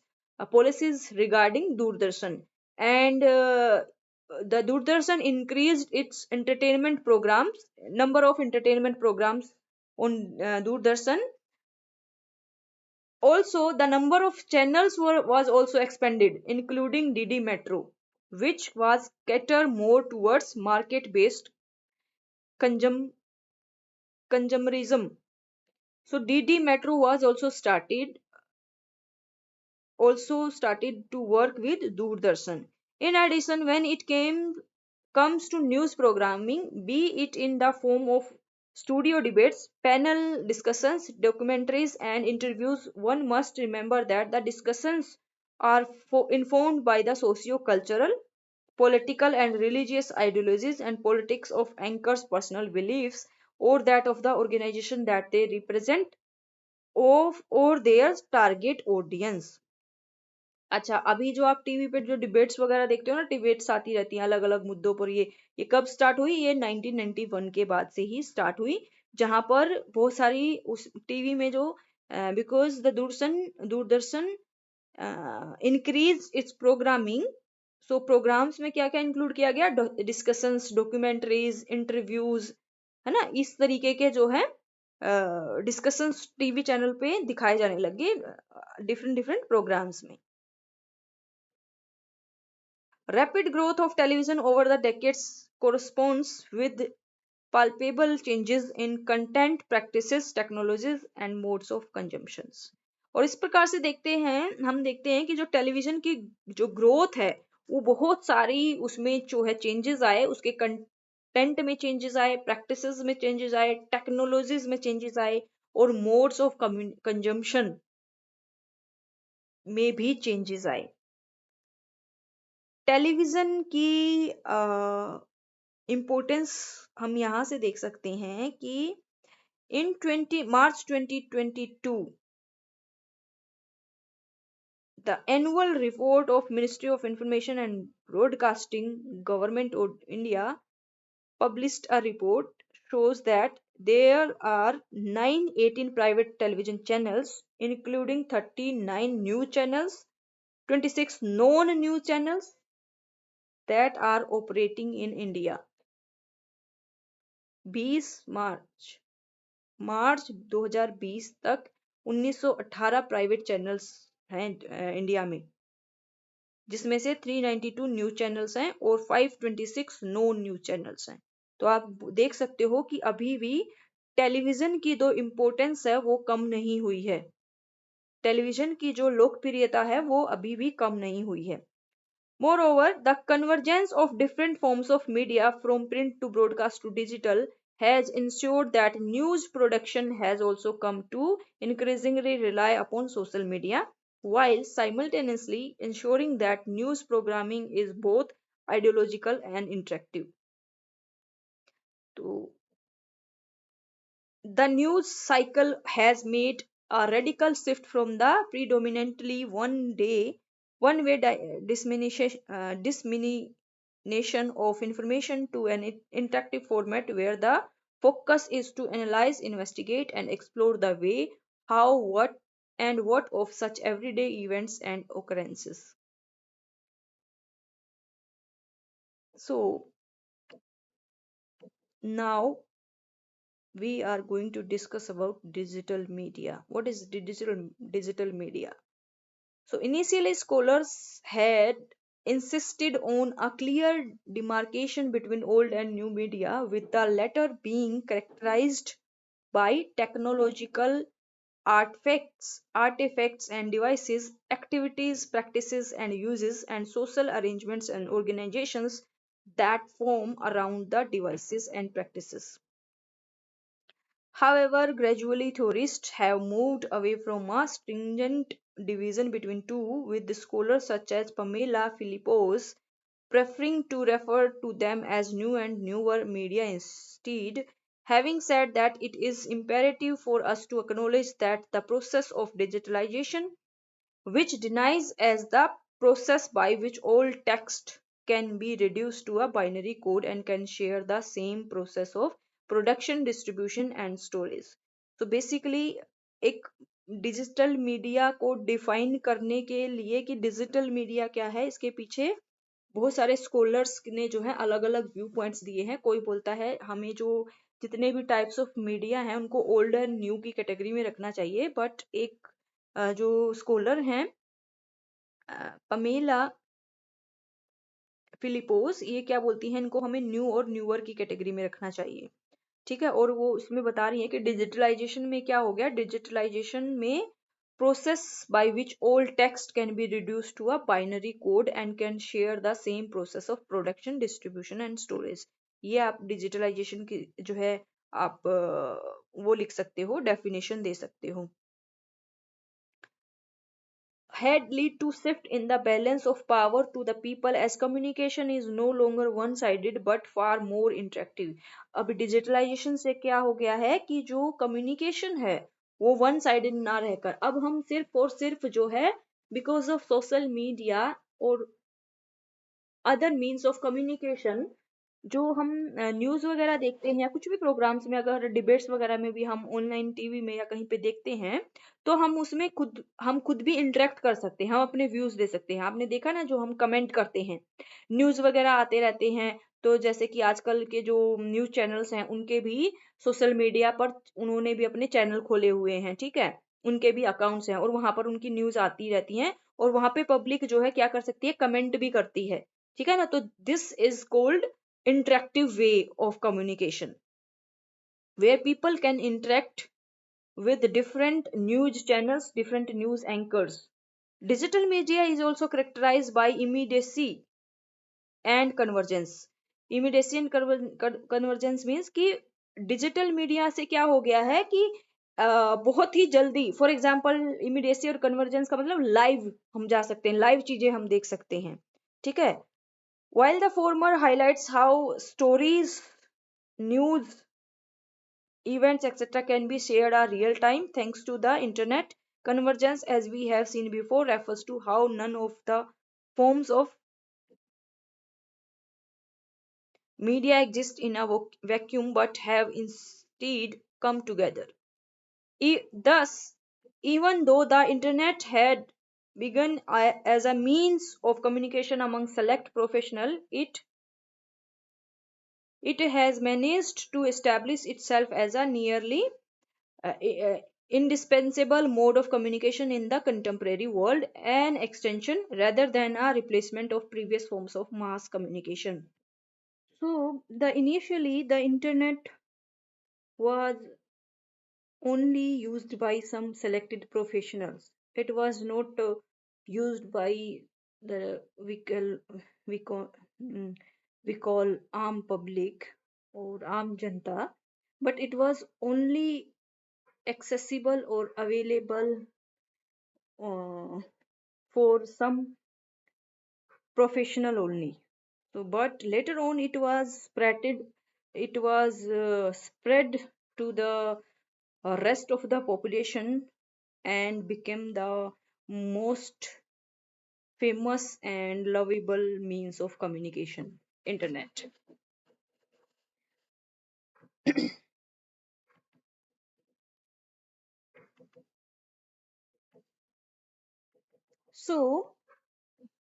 policies regarding Doordarshan. And the Doordarshan increased its entertainment programs, number of entertainment programs on Doordarshan. Also, the number of channels was also expanded, including DD Metro, which was cater more towards market-based consum- consumerism. So DD Metro was also started to work with Doordarshan. In addition, when it comes to news programming, be it in the form of studio debates, panel discussions, documentaries, and interviews, one must remember that the discussions are informed by the socio-cultural, political, and religious ideologies and politics of anchors' personal beliefs or that of the organization that they represent of or their target audience. अच्छा, अभी जो आप TV पे जो debates वगैरह देखते हो ना, डिबेट्स आती रहती हैं अलग अलग मुद्दों पर, ये कब स्टार्ट हुई? ये 1991 के बाद से ही स्टार्ट हुई, जहां पर बहुत सारी उस टीवी में जो because the Doordarshan increase its programming, so programmes में क्या क्या इंक्लूड किया गया? डिस्कशंस, डॉक्यूमेंट्रीज, इंटरव्यूज, है ना, इस तरीके के जो है डिस्कशंस टीवी चैनल पे दिखाए जाने लगे डिफरेंट डिफरेंट प्रोग्राम्स में. Rapid growth of television over the decades corresponds with palpable changes in content practices, technologies and modes of consumption. और इस प्रकार से हम देखते हैं कि जो टेलीविजन की जो ग्रोथ है वो बहुत सारी उसमें जो है चेंजेस आए, उसके कंटेंट में चेंजेस आए, प्रैक्टिसेस में चेंजेस आए, टेक्नोलॉजीज में चेंजेस आए और मोड्स ऑफ कंजम्पशन में भी चेंजेस आए. टेलीविजन की इम्पोर्टेंस हम यहाँ से देख सकते हैं कि इन मार्च 2022 the annual report of ministry of information and broadcasting government of India published a report shows that there are 918 private television channels including 39 news channels, 26 non-news channels that are operating in India. 20 मार्च 2020 तक 1918 private channels हैं India में, जिसमें से 392 news channels हैं और 526 non news channels हैं. तो आप देख सकते हो कि अभी भी टेलीविजन की जो इम्पोर्टेंस है वो कम नहीं हुई है, टेलीविजन की जो लोकप्रियता है वो अभी भी कम नहीं हुई है. Moreover, the convergence of different forms of media from print to broadcast to digital has ensured that news production has also come to increasingly rely upon social media, while simultaneously ensuring that news programming is both ideological and interactive. तो the news cycle has made a radical shift from the predominantly one-way dissemination of information to an interactive format where the focus is to analyze, investigate, and explore the way, how, what of such everyday events and occurrences. So now we are going to discuss about digital media. What is digital media? So initially scholars had insisted on a clear demarcation between old and new media, with the latter being characterized by technological artifacts and devices, activities, practices and uses, and social arrangements and organizations that form around the devices and practices. However, gradually theorists have moved away from a stringent division between two, with scholars such as Pamela Philippos preferring to refer to them as new and newer media instead, having said that it is imperative for us to acknowledge that the process of digitalization, which denies as the process by which all text can be reduced to a binary code and can share the same process of production, distribution and storage. So basically एक digital media को define करने के लिए कि digital media क्या है, इसके पीछे बहुत सारे स्कॉलर्स ने जो है अलग अलग व्यू पॉइंट्स दिए हैं. कोई बोलता है हमें जो जितने भी टाइप्स ऑफ मीडिया हैं उनको ओल्ड एंड न्यू की कैटेगरी में रखना चाहिए, बट एक जो स्कॉलर हैं पमेला फिलिपोस, ये क्या बोलती हैं, इनको हमें न्यू और न्यूअर की कैटेगरी में रखना चाहिए। ठीक है, और वो इसमें बता रही है कि डिजिटलाइजेशन में क्या हो गया, डिजिटलाइजेशन में process by which all text can be reduce to a binary code and can share the same process of production, distribution and storage. ये आप डिजिटलाइजेशन की जो है आप वो लिख सकते हो, डेफिनेशन दे सकते हो। Had lead to shift in the balance of power to the people as communication is no longer one sided but far more interactive। अब डिजिटलाइजेशन से क्या हो गया है कि जो कम्युनिकेशन है वो वन साइडेड ना रहकर अब हम सिर्फ और सिर्फ जो है बिकॉज ऑफ सोशल मीडिया और अदर मीन्स ऑफ कम्युनिकेशन, जो हम न्यूज वगैरह देखते हैं या कुछ भी प्रोग्राम्स में, अगर डिबेट्स वगैरह में भी हम ऑनलाइन टीवी में या कहीं पे देखते हैं, तो हम उसमें खुद भी इंटरेक्ट कर सकते हैं, हम अपने व्यूज दे सकते हैं। आपने देखा ना, जो हम कमेंट करते हैं, न्यूज वगैरह आते रहते हैं, तो जैसे कि आजकल के जो न्यूज चैनल्स हैं उनके भी सोशल मीडिया पर उन्होंने भी अपने चैनल खोले हुए हैं, ठीक है, उनके भी अकाउंट्स हैं और वहां पर उनकी न्यूज आती रहती हैं और वहां पे पब्लिक जो है क्या कर सकती है, कमेंट भी करती है, ठीक है ना। तो this is called interactive way of communication where people can interact with different news channels, different news anchors. Digital media is also characterized by immediacy and convergence. Immediacy and convergence means कि digital media से क्या हो गया है कि बहुत ही जल्दी, for example immediacy और कन्वर्जेंस का मतलब लाइव हम जा सकते हैं, लाइव चीजें हम देख सकते हैं, ठीक है। While the former highlights how stories, news, events, etc. can be shared are real time thanks to the internet, convergence, as we have seen before, refers to how none of the forms of media exist in a vacuum but have instead come together. Thus, even though the internet had begun as a means of communication among select professionals, it has managed to establish itself as a nearly indispensable mode of communication in the contemporary world, an extension rather than a replacement of previous forms of mass communication. So, the internet was only used by some selected professionals. It was not used by the we call mm, we call arm public or arm janta, but it was only accessible or available uh, for some professional only. So, but later on it was spread to the rest of the population and became the most famous and lovable means of communication, internet. So,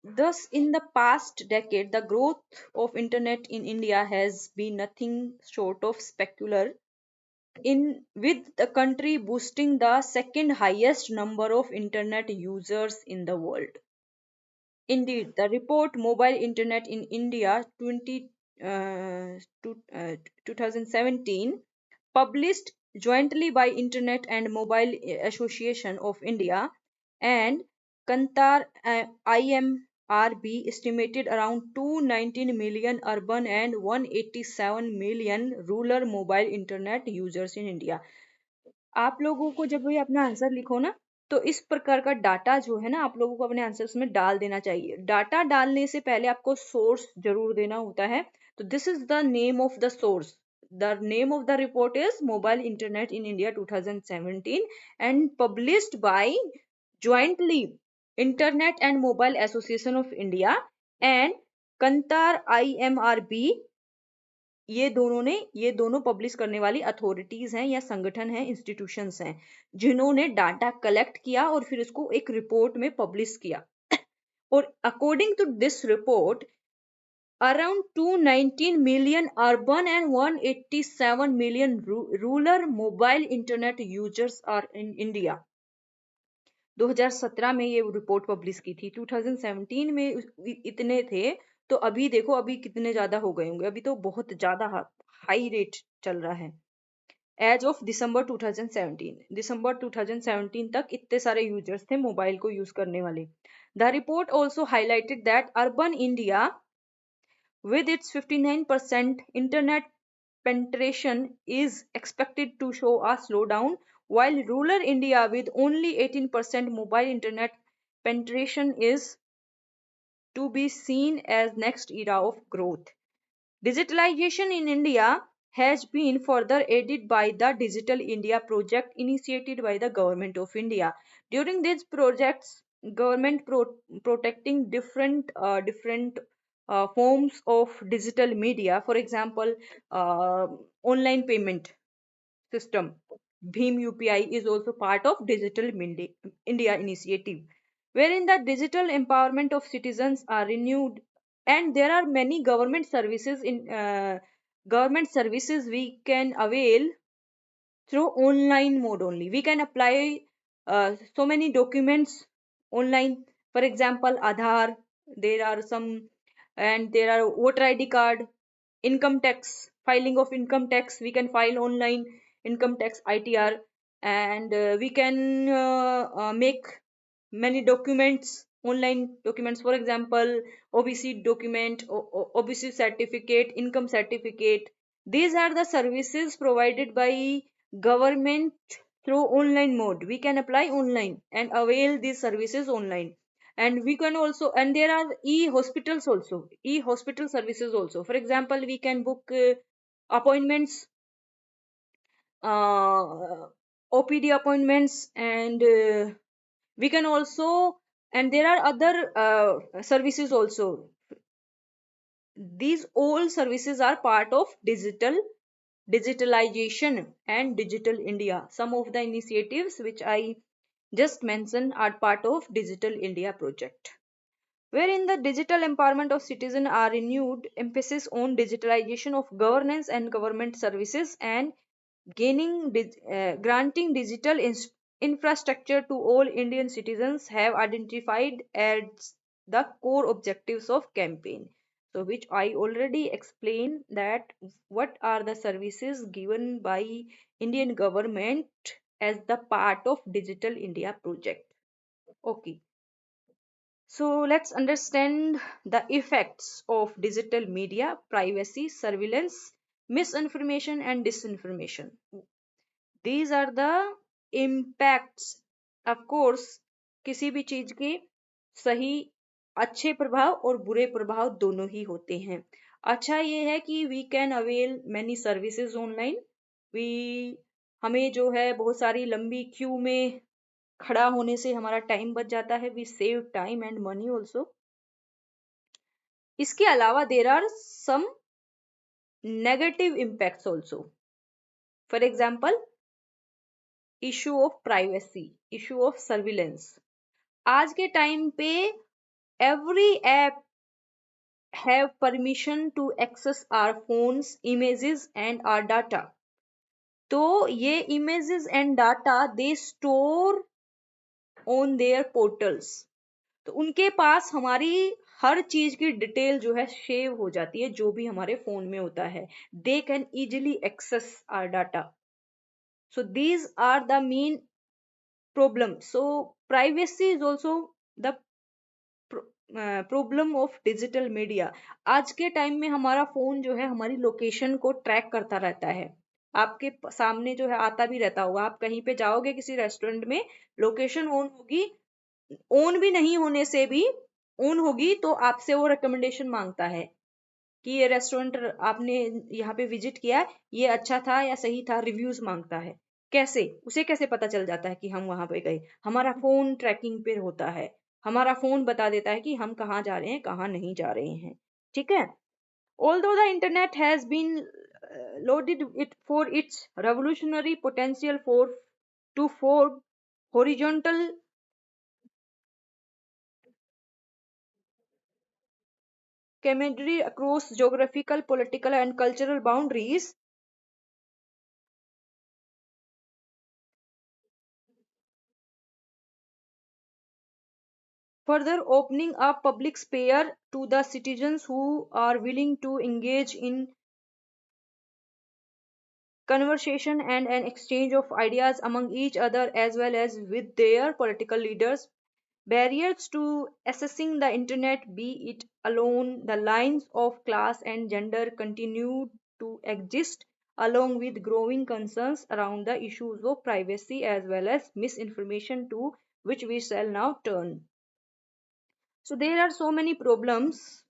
thus in the past decade, the growth of internet in India has been nothing short of spectacular, in with the country boasting the second highest number of internet users in the world. Indeed, the report Mobile Internet in India 2017, published jointly by Internet and Mobile Association of India and Kantar IMRB, estimated around 219 million urban and 187 million rural mobile internet users in India. आप लोगों को जब भी अपना answer लिखो ना, तो इस प्रकार का डाटा जो है ना, आप लोगों को अपने आंसर्स में डाल देना चाहिए। डाटा डालने से पहले आपको सोर्स जरूर देना होता है। तो this is the name of the source. The name of the report is mobile internet in India 2017 and published by jointly internet and mobile association of India and Kantar IMRB। ये दोनों publish करने वाली authorities हैं या संगठन हैं, institutions हैं, जिन्होंने डाटा कलेक्ट किया और फिर इसको एक रिपोर्ट में पब्लिश किया। और according to this report, around 219 million urban and 187 million rural mobile internet users are in India. 2017 में ये रिपोर्ट पब्लिश की थी, 2017 में इतने थे, तो अभी देखो अभी कितने ज्यादा हो गए होंगे, अभी तो बहुत ज्यादा हाई रेट चल रहा है। एज ऑफ दिसंबर 2017, दिसंबर 2017 तक इतने सारे यूजर्स थे मोबाइल को यूज करने वाले। The report also highlighted that urban India with its 59% internet penetration is expected to show a slowdown, while rural India with only 18% mobile internet penetration is to be seen as next era of growth. Digitalization in India has been further aided by the Digital India project initiated by the Government of India. During these projects, government protecting different forms of digital media. For example, online payment system. Bhim UPI is also part of Digital India initiative, wherein the digital empowerment of citizens are renewed, and there are many government services we can avail through online mode only. We can apply so many documents online. For example, Aadhaar, there are some, and there are voter ID card, income tax, filing of income tax. We can file online income tax ITR, and we can make many documents, online documents. For example, OBC document, OBC certificate, income certificate. These are the services provided by government through online mode. We can apply online and avail these services online. And we can also, and there are e-hospitals also, e-hospital services also. For example, we can book appointments, OPD appointments, and we can also, and there are other services also. These all services are part of digitalization and Digital India. Some of the initiatives which I just mentioned are part of Digital India project, wherein the digital empowerment of citizens are renewed emphasis on digitalization of governance and government services, and granting digital infrastructure to all Indian citizens have identified as the core objectives of campaign. So, which I already explained that what are the services given by Indian government as the part of Digital India project. Okay. So let's understand the effects of digital media, privacy, surveillance, misinformation, and disinformation. These are the impacts. Of course, किसी भी चीज के सही अच्छे प्रभाव और बुरे प्रभाव दोनों ही होते हैं। अच्छा ये है कि we can avail many services online. We हमें जो है बहुत सारी लंबी क्यू में खड़ा होने से हमारा टाइम बच जाता है। We save time and money also. इसके अलावा there are some negative impacts also. For example, issue of privacy, issue of surveillance. आज के टाइम पे every app have permission to access our phones, images and our data. तो ये images and data they store on their portals. तो उनके पास हमारी हर चीज की डिटेल जो है सेव हो जाती है, जो भी हमारे फोन में होता है। They can easily access our data. So these are the main problem. So privacy is also the problem of digital media. आज के टाइम में हमारा फोन जो है हमारी लोकेशन को ट्रैक करता रहता है। आपके सामने जो है आता भी रहता होगा। आप कहीं पे जाओगे किसी रेस्टोरेंट में, लोकेशन ऑन होगी, ऑन भी नहीं होने से भी ऑन होगी तो आपसे वो रिकमेंडेशन मांगता है कि ये रेस्टोरेंट आपने यहाँ पे विजिट किया, ये अच्छा था या सही था, रिव्यूज मांगता है। कैसे उसे कैसे पता चल जाता है कि हम वहां पे गए? हमारा फोन ट्रैकिंग पे होता है। हमारा फोन बता देता है कि हम कहाँ जा रहे हैं, कहाँ नहीं जा रहे हैं। ठीक है। Although the internet has been lauded it for its revolutionary potential to forge horizontal camaraderie across geographical, political, and cultural boundaries, further opening up public sphere to the citizens who are willing to engage in conversation and an exchange of ideas among each other as well as with their political leaders. Barriers to accessing the internet, be it alone, the lines of class and gender continue to exist, along with growing concerns around the issues of privacy as well as misinformation, to which we shall now turn. So there are so many problems.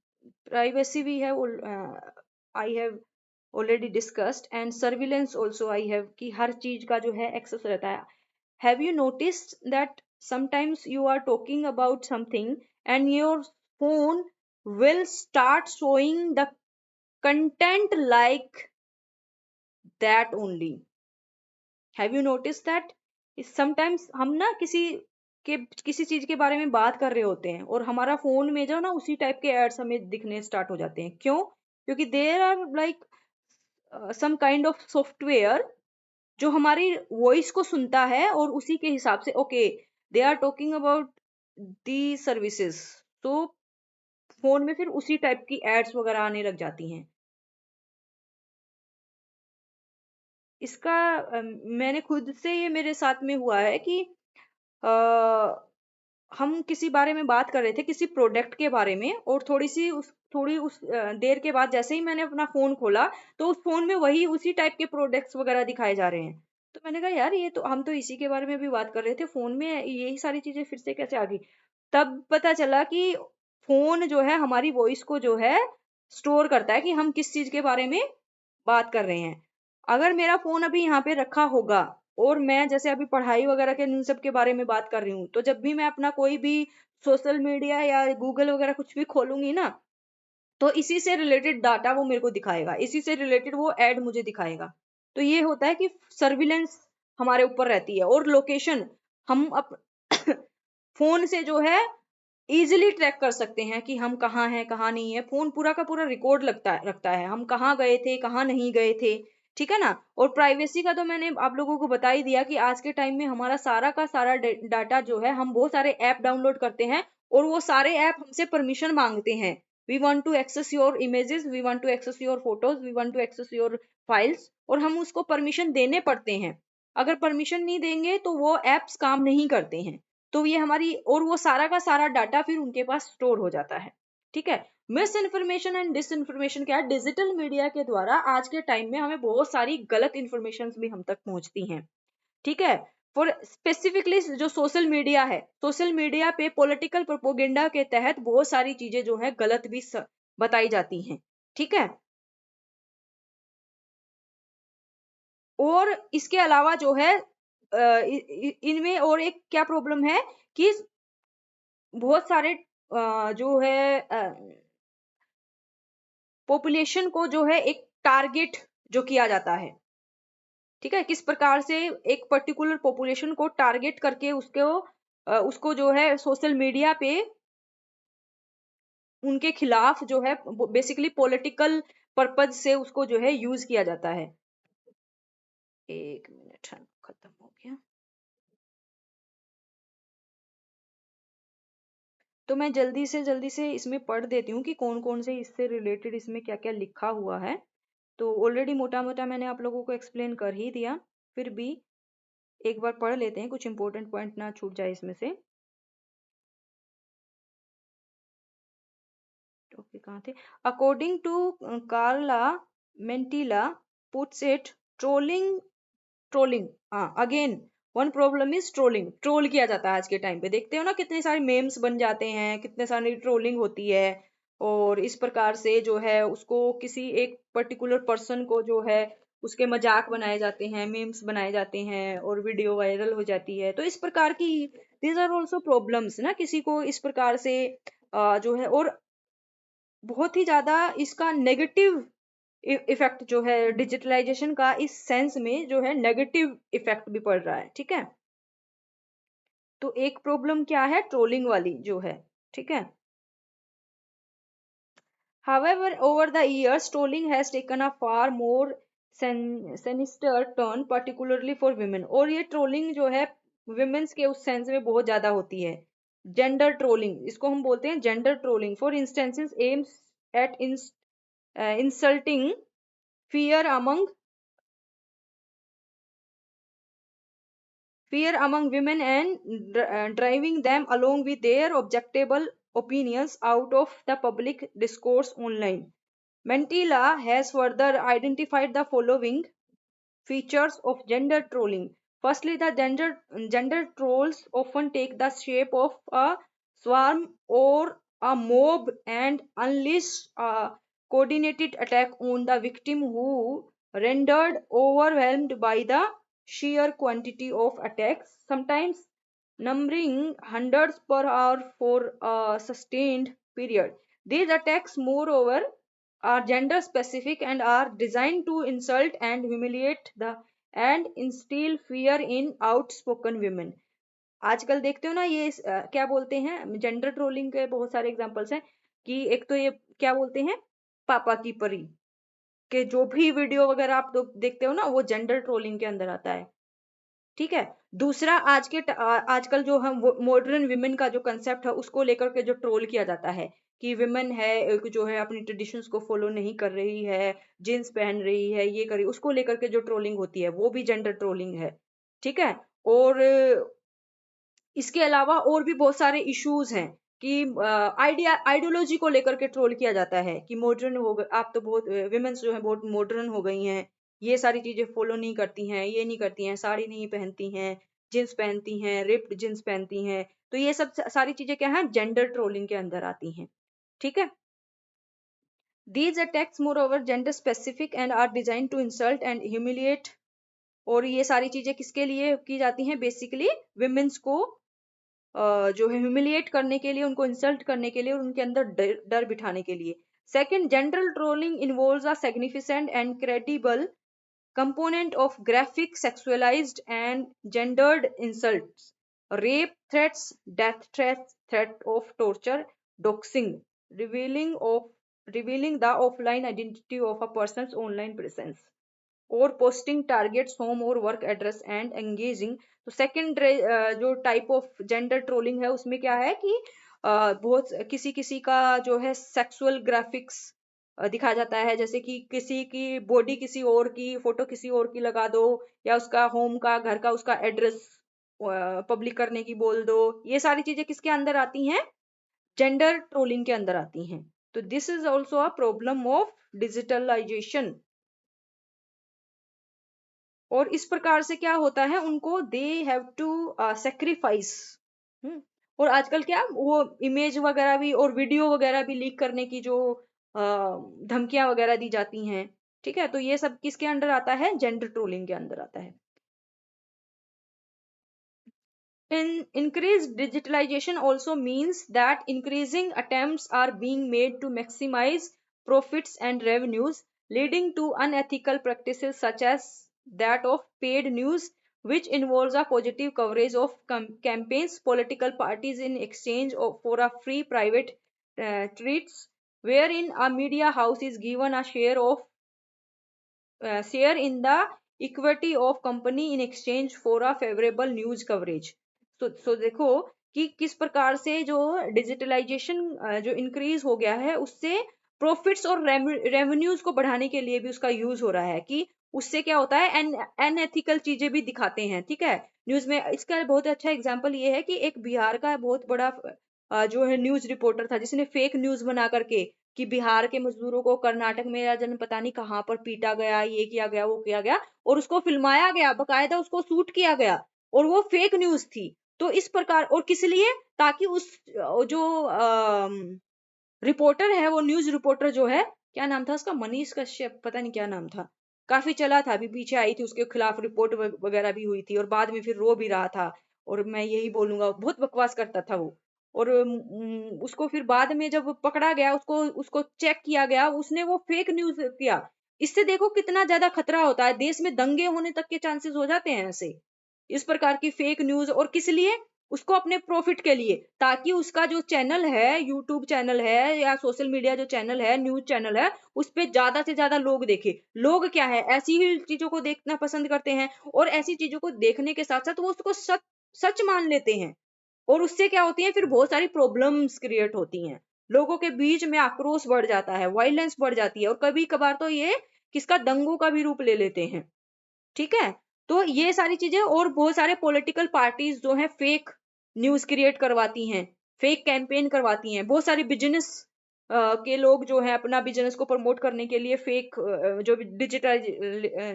Privacy I have already discussed, and surveillance also I have, कि हर चीज का जो है access रहता है. Have you noticed that sometimes you are talking about something and your phone will start showing the content like that only? Have you noticed that? Sometimes हम ना किसी चीज के बारे में बात कर रहे होते हैं और हमारा फोन में जो ना उसी टाइप के एड्स हमें दिखने स्टार्ट हो जाते हैं. क्यों? क्योंकि there are like some kind of software जो हमारी वॉइस को सुनता है और उसी के हिसाब से okay they are talking about the services, तो फोन में फिर उसी टाइप की एड्स वगैरह आने लग जाती हैं. इसका मैंने खुद से ये मेरे साथ में हुआ है कि हम किसी बारे में बात कर रहे थे, किसी प्रोडक्ट के बारे में, और थोड़ी उस देर के बाद जैसे ही मैंने अपना फोन खोला तो उस फोन में वही उसी टाइप के प्रोडक्ट्स वगैरह दिखाए जा रहे हैं. तो मैंने कहा यार ये तो हम तो इसी के बारे में भी बात कर रहे थे, फोन में यही सारी चीजें फिर से कैसे आ गई. तब पता चला कि फोन जो है हमारी वॉइस को जो है स्टोर करता है कि हम किस चीज के बारे में बात कर रहे हैं. अगर मेरा फोन अभी यहाँ पे रखा होगा और मैं जैसे अभी पढ़ाई वगैरह के इन सब के बारे में बात कर रही हूँ, तो जब भी मैं अपना कोई भी सोशल मीडिया या गूगल वगैरह कुछ भी खोलूंगी ना, तो इसी से रिलेटेड डाटा वो मेरे को दिखाएगा, इसी से रिलेटेड वो एड मुझे दिखाएगा. तो ये होता है कि सर्विलेंस हमारे ऊपर रहती है. और लोकेशन हम फोन से जो है इजिली ट्रैक कर सकते हैं कि हम कहाँ हैं कहाँ नहीं है. फोन पूरा का पूरा रिकॉर्ड रखता है हम कहाँ गए थे कहाँ नहीं गए थे, ठीक है ना. और प्राइवेसी का तो मैंने आप लोगों को बता ही दिया कि आज के टाइम में हमारा सारा का सारा डाटा जो है, हम बहुत सारे ऐप डाउनलोड करते हैं और वो सारे ऐप हमसे परमिशन मांगते हैं. We want to access your images, we want to access your photos, we want to access your files, और हम उसको परमिशन देने पड़ते हैं. अगर परमिशन नहीं देंगे तो वो एप्स काम नहीं करते हैं. तो ये हमारी, और वो सारा का सारा डाटा फिर उनके पास स्टोर हो जाता है. ठीक है. Misinformation and disinformation क्या है? डिजिटल मीडिया के द्वारा आज के टाइम में हमें बहुत सारी गलत इन्फॉर्मेशन भी हम तक पहुंचती हैं. ठीक है. फॉर स्पेसिफिकली जो सोशल मीडिया है, सोशल मीडिया पे पॉलिटिकल प्रोपोगेंडा के तहत बहुत सारी चीजें जो है गलत भी बताई जाती हैं. ठीक है. और इसके अलावा जो है इनमें और एक क्या प्रॉब्लम है कि बहुत सारे जो है पॉपुलेशन को जो है एक टारगेट जो किया जाता है. ठीक है. किस प्रकार से एक पर्टिकुलर पॉपुलेशन को टारगेट करके उसको जो है सोशल मीडिया पे उनके खिलाफ जो है बेसिकली पॉलिटिकल पर्पज से उसको जो है यूज किया जाता है. एक मिनट, खत्म हो गया. तो मैं जल्दी से इसमें पढ़ देती हूँ कि कौन कौन से इससे रिलेटेड इसमें क्या क्या लिखा हुआ है. तो ऑलरेडी मोटा मोटा मैंने आप लोगों को एक्सप्लेन कर ही दिया, फिर भी एक बार पढ़ लेते हैं, कुछ इंपॉर्टेंट पॉइंट ना छूट जाए इसमें से. टॉपिक कहाँ थे? According to Carla Mantilla puts it, trolling trolling हाँ again one problem is trolling. Troll किया जाता है आज के टाइम पे, देखते हो ना कितने सारे मेम्स बन जाते हैं, कितने सारी ट्रोलिंग होती है. और इस प्रकार से जो है उसको किसी एक पर्टिकुलर पर्सन को जो है उसके मजाक बनाए जाते हैं, मीम्स बनाए जाते हैं और वीडियो वायरल हो जाती है. तो इस प्रकार की दीज आर ऑल्सो प्रॉब्लम्स ना, किसी को इस प्रकार से जो है, और बहुत ही ज्यादा इसका नेगेटिव इफेक्ट जो है डिजिटलाइजेशन का इस सेंस में जो है नेगेटिव इफेक्ट भी पड़ रहा है. ठीक है. तो एक प्रॉब्लम क्या है? ट्रोलिंग वाली जो है. ठीक है. However, over the years, trolling has taken a far more sinister turn, particularly for women. और ये ट्रोलिंग जो है women's के उस सेंस में बहुत ज्यादा होती है. जेंडर ट्रोलिंग, इसको हम बोलते हैं gender trolling. For instances aims at insulting fear among women and driving them along with their objectable opinions out of the public discourse online. Mantilla has further identified the following features of gender trolling. Firstly, the gender trolls often take the shape of a swarm or a mob and unleash a coordinated attack on the victim who rendered overwhelmed by the sheer quantity of attacks, sometimes numbering hundreds per hour for a sustained period. These attacks, moreover, are gender specific and are designed to insult and humiliate the and instill fear in outspoken women. आजकल देखते हो ना ये क्या बोलते हैं, gender trolling के बहुत सारे एग्जांपल्स हैं कि एक तो ये क्या बोलते हैं, पापा की परी के जो भी वीडियो वगैरह आप लोग देखते हो ना वो जेंडर ट्रोलिंग के अंदर आता है। ठीक है। दूसरा, आजकल जो हम मॉडर्न विमेन का जो कंसेप्ट है उसको लेकर के जो ट्रोल किया जाता है कि विमेन है एक जो है अपनी ट्रेडिशंस को फॉलो नहीं कर रही है, जीन्स पहन रही है, ये कर रही, उसको लेकर के जो ट्रोलिंग होती है वो भी जेंडर ट्रोलिंग है। ठीक है। और इसके अलावा और भी बहुत सारे इश्यूज हैं कि आइडियोलॉजी को लेकर के ट्रोल किया जाता है कि मॉडर्न हो गए आप तो, बहुत विमेन्स जो है बहुत मॉडर्न हो गई हैं, ये सारी चीजें फॉलो नहीं करती हैं, ये नहीं करती हैं, साड़ी नहीं पहनती हैं, जींस पहनती हैं, रिप्ड जींस पहनती हैं। तो ये सब सारी चीजें क्या है, जेंडर ट्रोलिंग के अंदर आती हैं। ठीक है। These attacks moreover gender specific and are design to insult and humiliate. और ये सारी चीजें किसके लिए की जाती हैं, बेसिकली विमेन्स को जो है ह्यूमिलिएट करने के लिए, उनको इंसल्ट करने के लिए और उनके अंदर डर बिठाने के लिए। Second, general trolling involves a significant and credible component of graphic, sexualized, and gendered insults, rape threats, death threats, threat of torture, doxing, revealing the offline identity of a person's online presence, और posting targets home और work address and engaging. तो second जो type of gender trolling है उसमें क्या है कि बहुत किसी किसी का जो है सेक्सुअल ग्राफिक्स दिखाया जाता है, जैसे कि किसी की बॉडी किसी और की फोटो किसी और की लगा दो, या उसका होम का घर का उसका एड्रेस पब्लिक करने की बोल दो। ये सारी चीजें किसके अंदर आती हैं, जेंडर ट्रोलिंग के अंदर आती हैं। तो this is also a problem of digitalisation. और इस प्रकार से क्या होता है, उनको दे हैव टू सेक्रीफाइस। और आजकल क्या वो इमेज वगैरह भी और वीडियो वगैरह भी लीक करने की जो धमकियां वगैरह दी जाती हैं। ठीक है। तो ये सब किसके अंडर आता है, जेंडर ट्रोलिंग के अंदर आता है। Increased digitalization also means that increasing attempts are being made to maximize profits and revenues, leading to unethical practices such as that of paid news, which involves a positive coverage of campaigns, political parties in exchange for a free private treats, wherein a media house is given a share in the equity of company in exchange for a favorable news coverage। so देखो कि किस प्रकार से जो digitalisation जो increase हो गया है उससे प्रॉफिट्स और रेवेन्यूज को बढ़ाने के लिए भी उसका यूज हो रहा है कि उससे क्या होता है, अनएथिकल चीजें भी दिखाते हैं। ठीक है। न्यूज में इसका बहुत अच्छा एग्जांपल ये है कि एक बिहार का बहुत बड़ा जो है न्यूज रिपोर्टर था जिसने फेक न्यूज बना करके कि बिहार के मजदूरों को कर्नाटक में या जन पता नहीं कहाँ पर पीटा गया, ये किया गया, वो किया गया, और उसको फिल्माया गया, बकायदा उसको शूट किया गया, और वो फेक न्यूज थी। तो इस प्रकार, और किस लिए, ताकि उस जो रिपोर्टर है, वो न्यूज रिपोर्टर जो है, क्या नाम था उसका, मनीष कश्यप, पता नहीं क्या नाम था, काफी चला था, अभी पीछे आई थी, उसके खिलाफ रिपोर्ट वगैरह भी हुई थी, और बाद में फिर रो भी रहा था, और मैं यही बोलूंगा बहुत बकवास करता था वो। और उसको फिर बाद में जब पकड़ा गया, उसको उसको चेक किया गया, उसने वो फेक न्यूज किया। इससे देखो कितना ज्यादा खतरा होता है, देश में दंगे होने तक के चांसेस हो जाते हैं ऐसे, इस प्रकार की फेक न्यूज। और किस लिए, उसको अपने प्रॉफिट के लिए, ताकि उसका जो चैनल है, यूट्यूब चैनल है या सोशल मीडिया जो चैनल है, न्यूज चैनल है, उस पे ज्यादा से ज्यादा लोग देखे। लोग क्या है, ऐसी ही चीजों को देखना पसंद करते हैं, और ऐसी चीजों को देखने के साथ साथ वो उसको सच सच मान लेते हैं। और उससे क्या होती है, फिर बहुत सारी प्रॉब्लम्स क्रिएट होती हैं, लोगों के बीच में आक्रोश बढ़ जाता है, वायलेंस बढ़ जाती है, और कभी कभार तो ये किसका दंगों का भी रूप ले लेते हैं। ठीक है, तो ये सारी चीजें, और बहुत सारे पॉलिटिकल पार्टीज जो है फेक न्यूज क्रिएट करवाती हैं, फेक कैंपेन करवाती हैं, बहुत सारे बिजनेस के लोग जो है अपना बिजनेस को प्रमोट करने के लिए फेक जो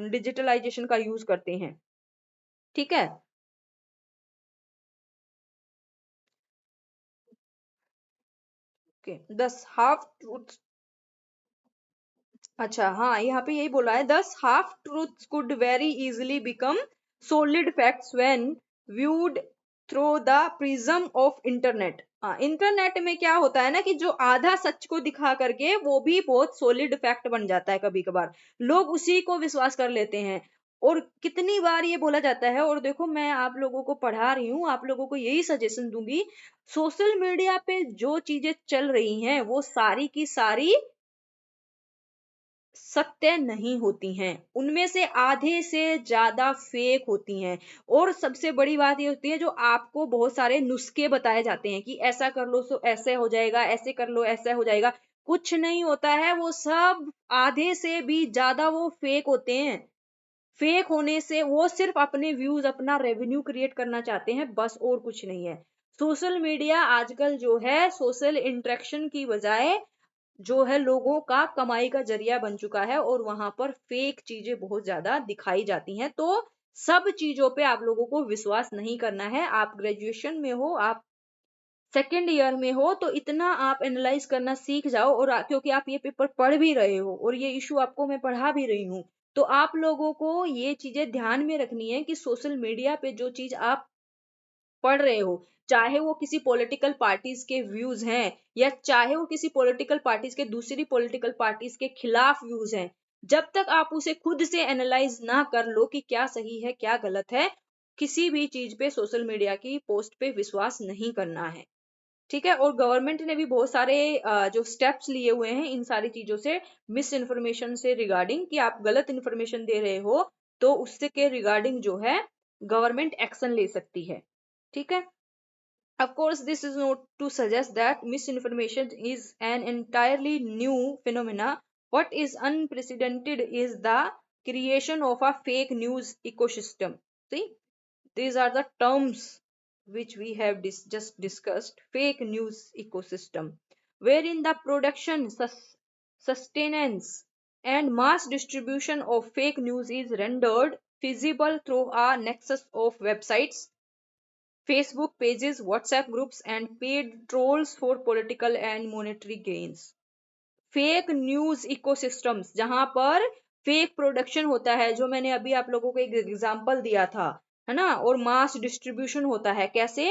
डिजिटलाइजेशन का यूज करते हैं। ठीक है। Okay, 10 half truth. अच्छा, हाँ, यहाँ पे यही बोला है, 10 half truths could very easily become solid facts when viewed through the prism of internet. Internet में क्या होता है ना कि जो आधा सच को दिखा करके वो भी बहुत सॉलिड फैक्ट बन जाता है, कभी कभार लोग उसी को विश्वास कर लेते हैं। और कितनी बार ये बोला जाता है, और देखो मैं आप लोगों को पढ़ा रही हूँ, आप लोगों को यही सजेशन दूंगी, सोशल मीडिया पे जो चीजें चल रही हैं वो सारी की सारी सत्य नहीं होती हैं, उनमें से आधे से ज्यादा फेक होती हैं। और सबसे बड़ी बात ये होती है, जो आपको बहुत सारे नुस्खे बताए जाते हैं कि ऐसा कर लो तो ऐसे हो जाएगा, ऐसे कर लो ऐसा हो जाएगा, कुछ नहीं होता है, वो सब आधे से भी ज्यादा वो फेक होते हैं। फेक होने से वो सिर्फ अपने व्यूज, अपना रेवेन्यू क्रिएट करना चाहते हैं, बस, और कुछ नहीं है। सोशल मीडिया आजकल जो है सोशल इंटरेक्शन की बजाय जो है लोगों का कमाई का जरिया बन चुका है, और वहां पर फेक चीजें बहुत ज्यादा दिखाई जाती हैं। तो सब चीजों पे आप लोगों को विश्वास नहीं करना है। आप ग्रेजुएशन में हो, आप सेकेंड ईयर में हो, तो इतना आप एनालाइज करना सीख जाओ, और क्योंकि आप ये पेपर पढ़ भी रहे हो और ये इशू आपको मैं पढ़ा भी रही हूँ, तो आप लोगों को ये चीजें ध्यान में रखनी है कि सोशल मीडिया पे जो चीज आप पढ़ रहे हो, चाहे वो किसी पॉलिटिकल पार्टीज के व्यूज हैं, या चाहे वो किसी पॉलिटिकल पार्टीज के दूसरी पॉलिटिकल पार्टीज के खिलाफ व्यूज हैं, जब तक आप उसे खुद से एनालाइज ना कर लो कि क्या सही है क्या गलत है, किसी भी चीज पे, सोशल मीडिया की पोस्ट पे विश्वास नहीं करना है। ठीक है, और गवर्नमेंट ने भी बहुत सारे जो स्टेप्स लिए हुए हैं इन सारी चीजों से, मिस इन्फॉर्मेशन से रिगार्डिंग, कि आप गलत इन्फॉर्मेशन दे रहे हो तो उससे के रिगार्डिंग जो है गवर्नमेंट एक्शन ले सकती है। ठीक है। Of course, this is not to suggest that misinformation is an entirely new phenomena. What is unprecedented is the creation of a fake news ecosystem. See, these are the terms which we have just discussed. Fake news ecosystem, wherein the production, sustenance, and mass distribution of fake news is rendered feasible through a nexus of websites, Facebook pages, WhatsApp groups, and paid trolls for political and monetary gains. Fake news ecosystems, जहां पर fake production होता है, जो मैंने अभी आप लोगों को एक एग्जांपल दिया था, है ना, और मास डिस्ट्रीब्यूशन होता है, कैसे,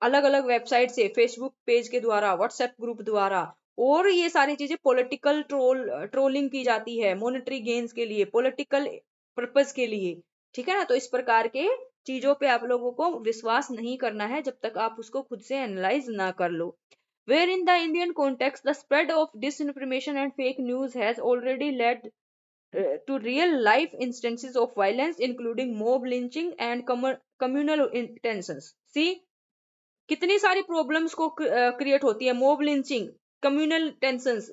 अलग अलग वेबसाइट से, फेसबुक पेज के द्वारा, व्हाट्सएप ग्रुप द्वारा, और ये सारी चीजें पॉलिटिकल ट्रोलिंग की जाती है, मॉनेटरी गेन्स के लिए, पॉलिटिकल पर्पज के लिए। ठीक है ना, तो इस प्रकार के चीजों पे आप लोगों को विश्वास नहीं करना है जब तक आप उसको खुद से एनालाइज ना कर लो। Where in the Indian context, the spread of disinformation and fake news has already led to real life instances of violence, including mob lynching and communal tensions. See, कितनी सारी प्रॉब्लम्स को क्रिएट होती है, mob lynching, communal tensions,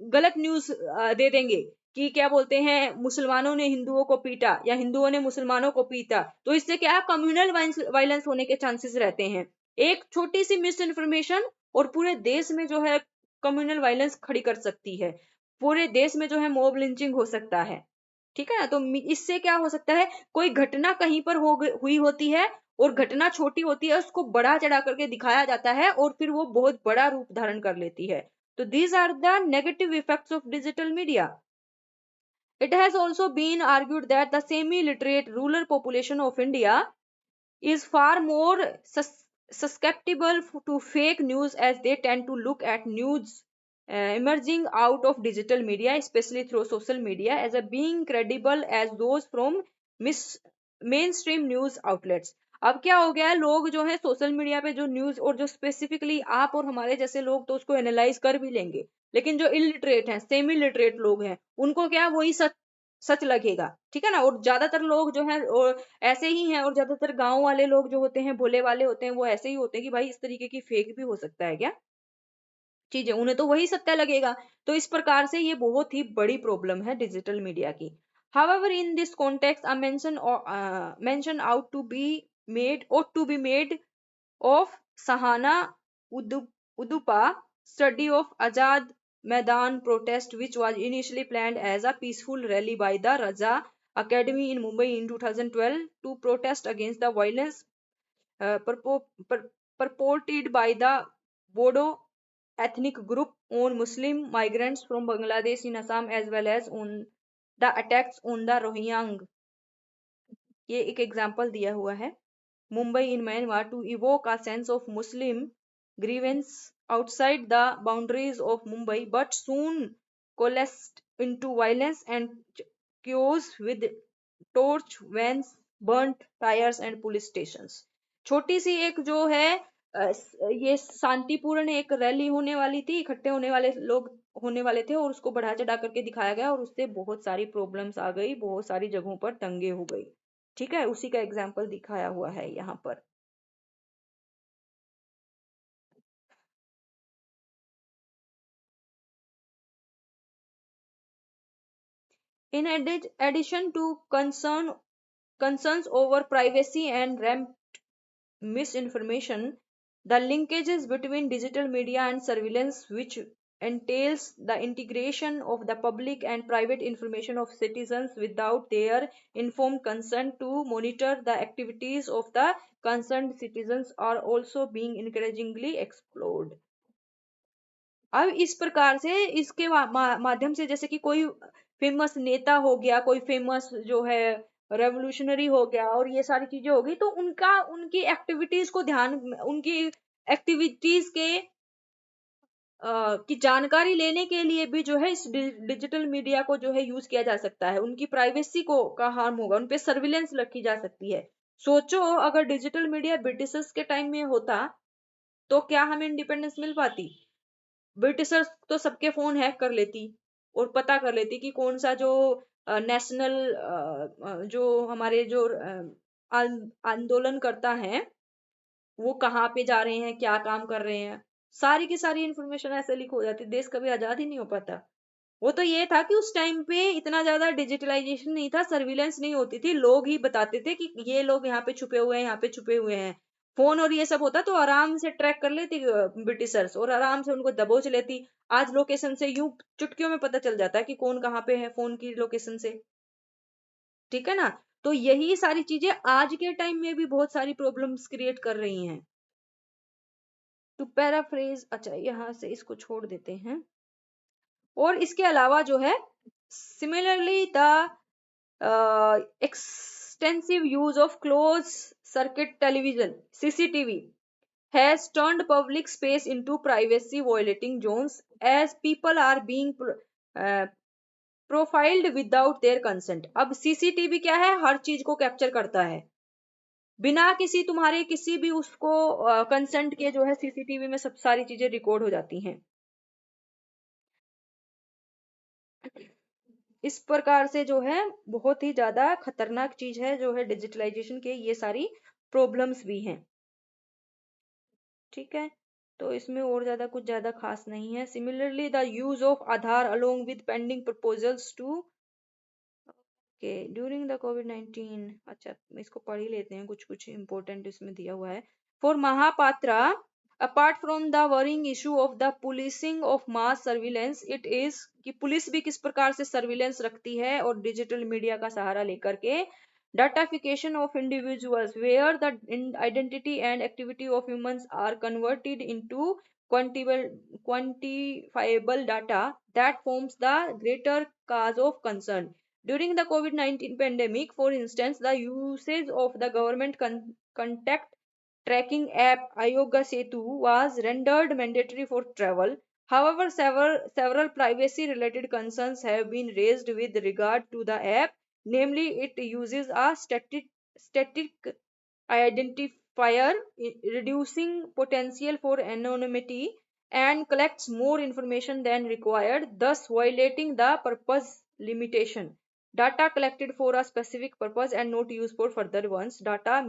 गलत news दे देंगे कि क्या बोलते हैं, मुसलमानों ने हिंदुओं को पीटा या हिंदुओं ने मुसलमानों को पीटा, तो इससे क्या है, कम्युनल वायलेंस होने के चांसेस रहते हैं। एक छोटी सी मिस इन्फॉर्मेशन और पूरे देश में जो है कम्युनल वायलेंस खड़ी कर सकती है, पूरे देश में जो है मोब लिंचिंग हो सकता है। ठीक है ना, तो इससे क्या हो सकता है, कोई घटना कहीं पर हुई होती है, और घटना छोटी होती है, उसको बड़ा चढ़ा करके दिखाया जाता है, और फिर वो बहुत बड़ा रूप धारण कर लेती है। तो these are the negative effects of digital media. It has also been argued that the semi-literate rural population of India is far more susceptible to fake news, as they tend to look at news emerging out of digital media, especially through social media, as a being credible as those from mainstream news outlets. अब क्या हो गया है, लोग जो है social media पे जो न्यूज, और जो स्पेसिफिकली आप और हमारे जैसे लोग तो उसको एनालाइज कर भी लेंगे, लेकिन जो इलिटरेट हैं, सेमी लिटरेट लोग हैं, उनको क्या वही सच लगेगा, ठीक है ना। और ज्यादातर लोग जो है और ऐसे ही हैं, और ज्यादातर गांव वाले लोग जो होते हैं, भोले वाले होते हैं, वो ऐसे ही होते हैं कि भाई इस तरीके की फेक भी हो सकता है क्या चीजें, उन्हें तो वही सत्य लगेगा। तो इस प्रकार से ये बहुत ही बड़ी प्रॉब्लम है डिजिटल मीडिया की। However, in this context, a mention out to be made ought to be made of Sahana Udupa study of Azad Maidan protest, which was initially planned as a peaceful rally by the Raja Academy in Mumbai in 2012 to protest against the violence purported by the Bodo ethnic group on Muslim migrants from Bangladesh in Assam, as well as on the attacks on the Rohingya। ये एक example दिया हुआ है। Mumbai in Myanmar to evoke a sense of Muslim grievance outside the boundaries of Mumbai, but soon coalesced into violence and chaos with torch vans, burnt tires and police stations। छोटी सी एक जो है ये शांतिपूर्ण एक रैली होने वाली थी, इकट्ठे होने वाले लोग होने वाले थे, और उसको बढ़ा चढ़ा करके दिखाया गया, और उससे बहुत सारी प्रॉब्लम्स आ गई, बहुत सारी जगहों पर दंगे हो गई। ठीक है, उसी का एग्जाम्पल दिखाया हुआ है यहाँ पर। In addition to concerns over privacy and rampant misinformation, the linkages between digital media and surveillance, which entails the integration of the public and private information of citizens without their informed consent to monitor the activities of the concerned citizens, are also being increasingly explored। अब इस प्रकार से इसके माध्यम से, जैसे कि कोई फेमस नेता हो गया, कोई फेमस जो है रेवोल्यूशनरी हो गया, और ये सारी चीजें हो गई, तो उनका उनकी एक्टिविटीज को ध्यान, उनकी एक्टिविटीज के की जानकारी लेने के लिए भी जो है इस डिजिटल मीडिया को जो है यूज किया जा सकता है। उनकी प्राइवेसी को का हार्म होगा, उन पे सर्विलेंस रखी जा सकती है। सोचो अगर डिजिटल मीडिया ब्रिटिशर्स के टाइम में होता तो क्या हमें इंडिपेंडेंस मिल पाती? ब्रिटिशर्स तो सबके फोन हैक कर लेती और पता कर लेती कि कौन सा जो नेशनल जो हमारे जो आंदोलन करता है वो कहाँ पे जा रहे हैं, क्या काम कर रहे हैं, सारी की सारी इंफॉर्मेशन ऐसे लीक हो जाती। देश कभी आजाद ही नहीं हो पाता। वो तो ये था कि उस टाइम पे इतना ज्यादा डिजिटलाइजेशन नहीं था, सर्विलेंस नहीं होती थी, लोग ही बताते थे कि ये लोग यहाँ पे छुपे हुए हैं, यहाँ पे छुपे हुए हैं। फोन और ये सब होता तो आराम से ट्रैक कर लेती ब्रिटिशर्स, और आराम से उनको दबोच लेती। आज लोकेशन से यूं चुटकियों में पता चल जाता है कि कौन कहाँ पे है, फोन की लोकेशन से। ठीक है ना। तो यही सारी चीजें आज के टाइम में भी बहुत सारी प्रॉब्लम्स क्रिएट कर रही हैं। टू पैराफ्रेज, अच्छा यहाँ से इसको छोड़ देते हैं। और इसके अलावा जो है similarly the extensive use of closed circuit television CCTV has turned public space into privacy violating zones as people are being uh, profiled without their consent। अब सीसीटीवी क्या है, हर चीज को कैप्चर करता है बिना किसी तुम्हारे किसी भी उसको कंसेंट के, जो है सीसीटीवी में सब सारी चीजें रिकॉर्ड हो जाती हैं। इस प्रकार से जो है बहुत ही ज्यादा खतरनाक चीज है जो है डिजिटलाइजेशन के, ये सारी प्रॉब्लम्स भी हैं। ठीक है, तो इसमें और ज्यादा कुछ ज्यादा खास नहीं है। Similarly the use of Aadhaar along with pending proposals to K during the कोविड-19। अच्छा इसको पढ़ ही लेते हैं, कुछ कुछ इंपॉर्टेंट इसमें दिया हुआ है। For Mahapatra, apart from the worrying issue of the policing of mass surveillance, it is कि पुलिस भी किस प्रकार से सर्विलेंस रखती है और डिजिटल मीडिया का सहारा लेकर के datafication of individuals where the identity and activity of humans are converted into quantifiable data that forms the greater cause of concern during the COVID-19 pandemic। For instance, the usage of the government contact tracking app Ayoga Setu was rendered mandatory for travel। However, several privacy related concerns have been raised with regard to the app, namely it uses a static identifier, reducing potential for anonymity, and collects more information than required, thus violating the purpose limitation। data collected for a specific purpose and not used for further ones, data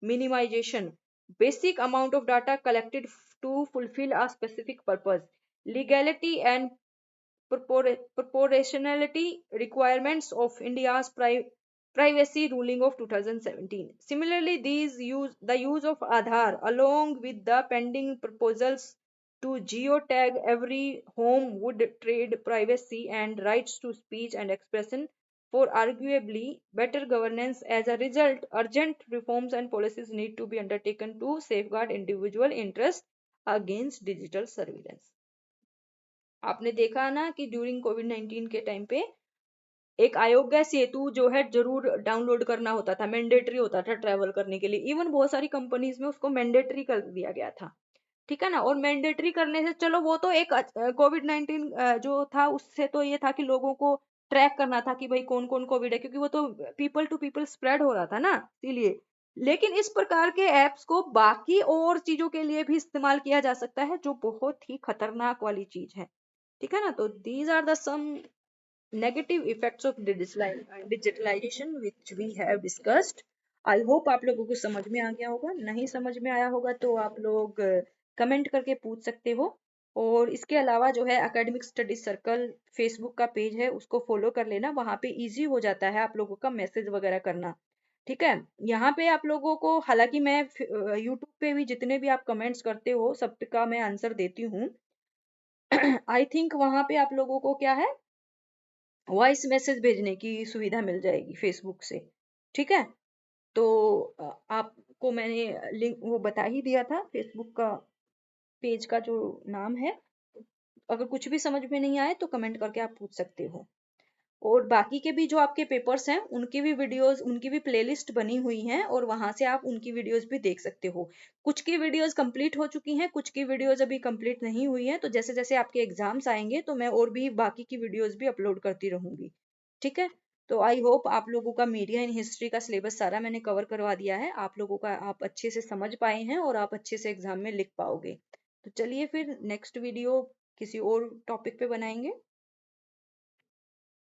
minimization, basic amount of data collected to fulfill a specific purpose, legality and proportionality requirements of India's privacy ruling of 2017. Similarly, the use of Aadhaar along with the pending proposals to geotag every home would trade privacy and rights to speech and expression for arguably better governance. As a result, urgent reforms and policies need to be undertaken to safeguard individual interests against digital surveillance. आपने देखा ना कि during कोविड-19 के time पे एक आयोग्य सेतु जो है जरूर डाउनलोड करना होता था, मैंडेटरी होता था ट्रैवल करने के लिए। इवन बहुत सारी कंपनीज में उसको मैंडेटरी कर दिया गया था, ठीक है ना। और मैंडेटरी करने से चलो वो तो एक कोविड-19 जो था उससे तो ये था कि लोगों को ट्रैक करना था कि भाई कौन कौन कोविड है, क्योंकि वो तो पीपल टू पीपल स्प्रेड हो रहा था ना, इसीलिए। लेकिन इस प्रकार के एप्स को बाकी और चीजों के लिए भी इस्तेमाल किया जा सकता है, जो बहुत ही खतरनाक वाली चीज है, ठीक है ना। तो these are the some negative effects of digitalization which we have discussed. I hope आप लोगों को समझ में आ गया होगा। नहीं समझ में आया होगा तो आप लोग कमेंट करके पूछ सकते हो। और इसके अलावा जो है एकेडमिक स्टडी सर्कल फेसबुक का पेज है, उसको फॉलो कर लेना, वहां पे इजी हो जाता है आप लोगों का मैसेज वगैरह करना, ठीक है। यहाँ पे आप लोगों को, हालांकि मैं यूट्यूब पे भी जितने भी आप कमेंट्स करते हो सबका मैं आंसर देती हूँ। आई थिंक वहां पे आप लोगों को क्या है, वॉइस मैसेज भेजने की सुविधा मिल जाएगी फेसबुक से, ठीक है। तो आपको मैंने लिंक वो बता ही दिया था, फेसबुक का पेज का जो नाम है। अगर कुछ भी समझ में नहीं आए तो कमेंट करके आप पूछ सकते हो। और बाकी के भी जो आपके पेपर्स हैं उनकी भी वीडियोस, उनकी भी प्लेलिस्ट बनी हुई हैं, और वहां से आप उनकी वीडियोस भी देख सकते हो। कुछ की वीडियोस कंप्लीट हो चुकी हैं, कुछ की वीडियोस अभी कंप्लीट नहीं हुई हैं। तो जैसे जैसे आपके एग्जाम्स आएंगे तो मैं और भी बाकी की वीडियोस भी अपलोड करती रहूंगी, ठीक है। तो आई होप आप लोगों का मीडिया इन हिस्ट्री का सिलेबस सारा मैंने कवर करवा दिया है, आप लोगों का आप अच्छे से समझ पाए हैं और आप अच्छे से एग्जाम में लिख पाओगे। तो चलिए फिर नेक्स्ट वीडियो किसी और टॉपिक पे बनाएंगे।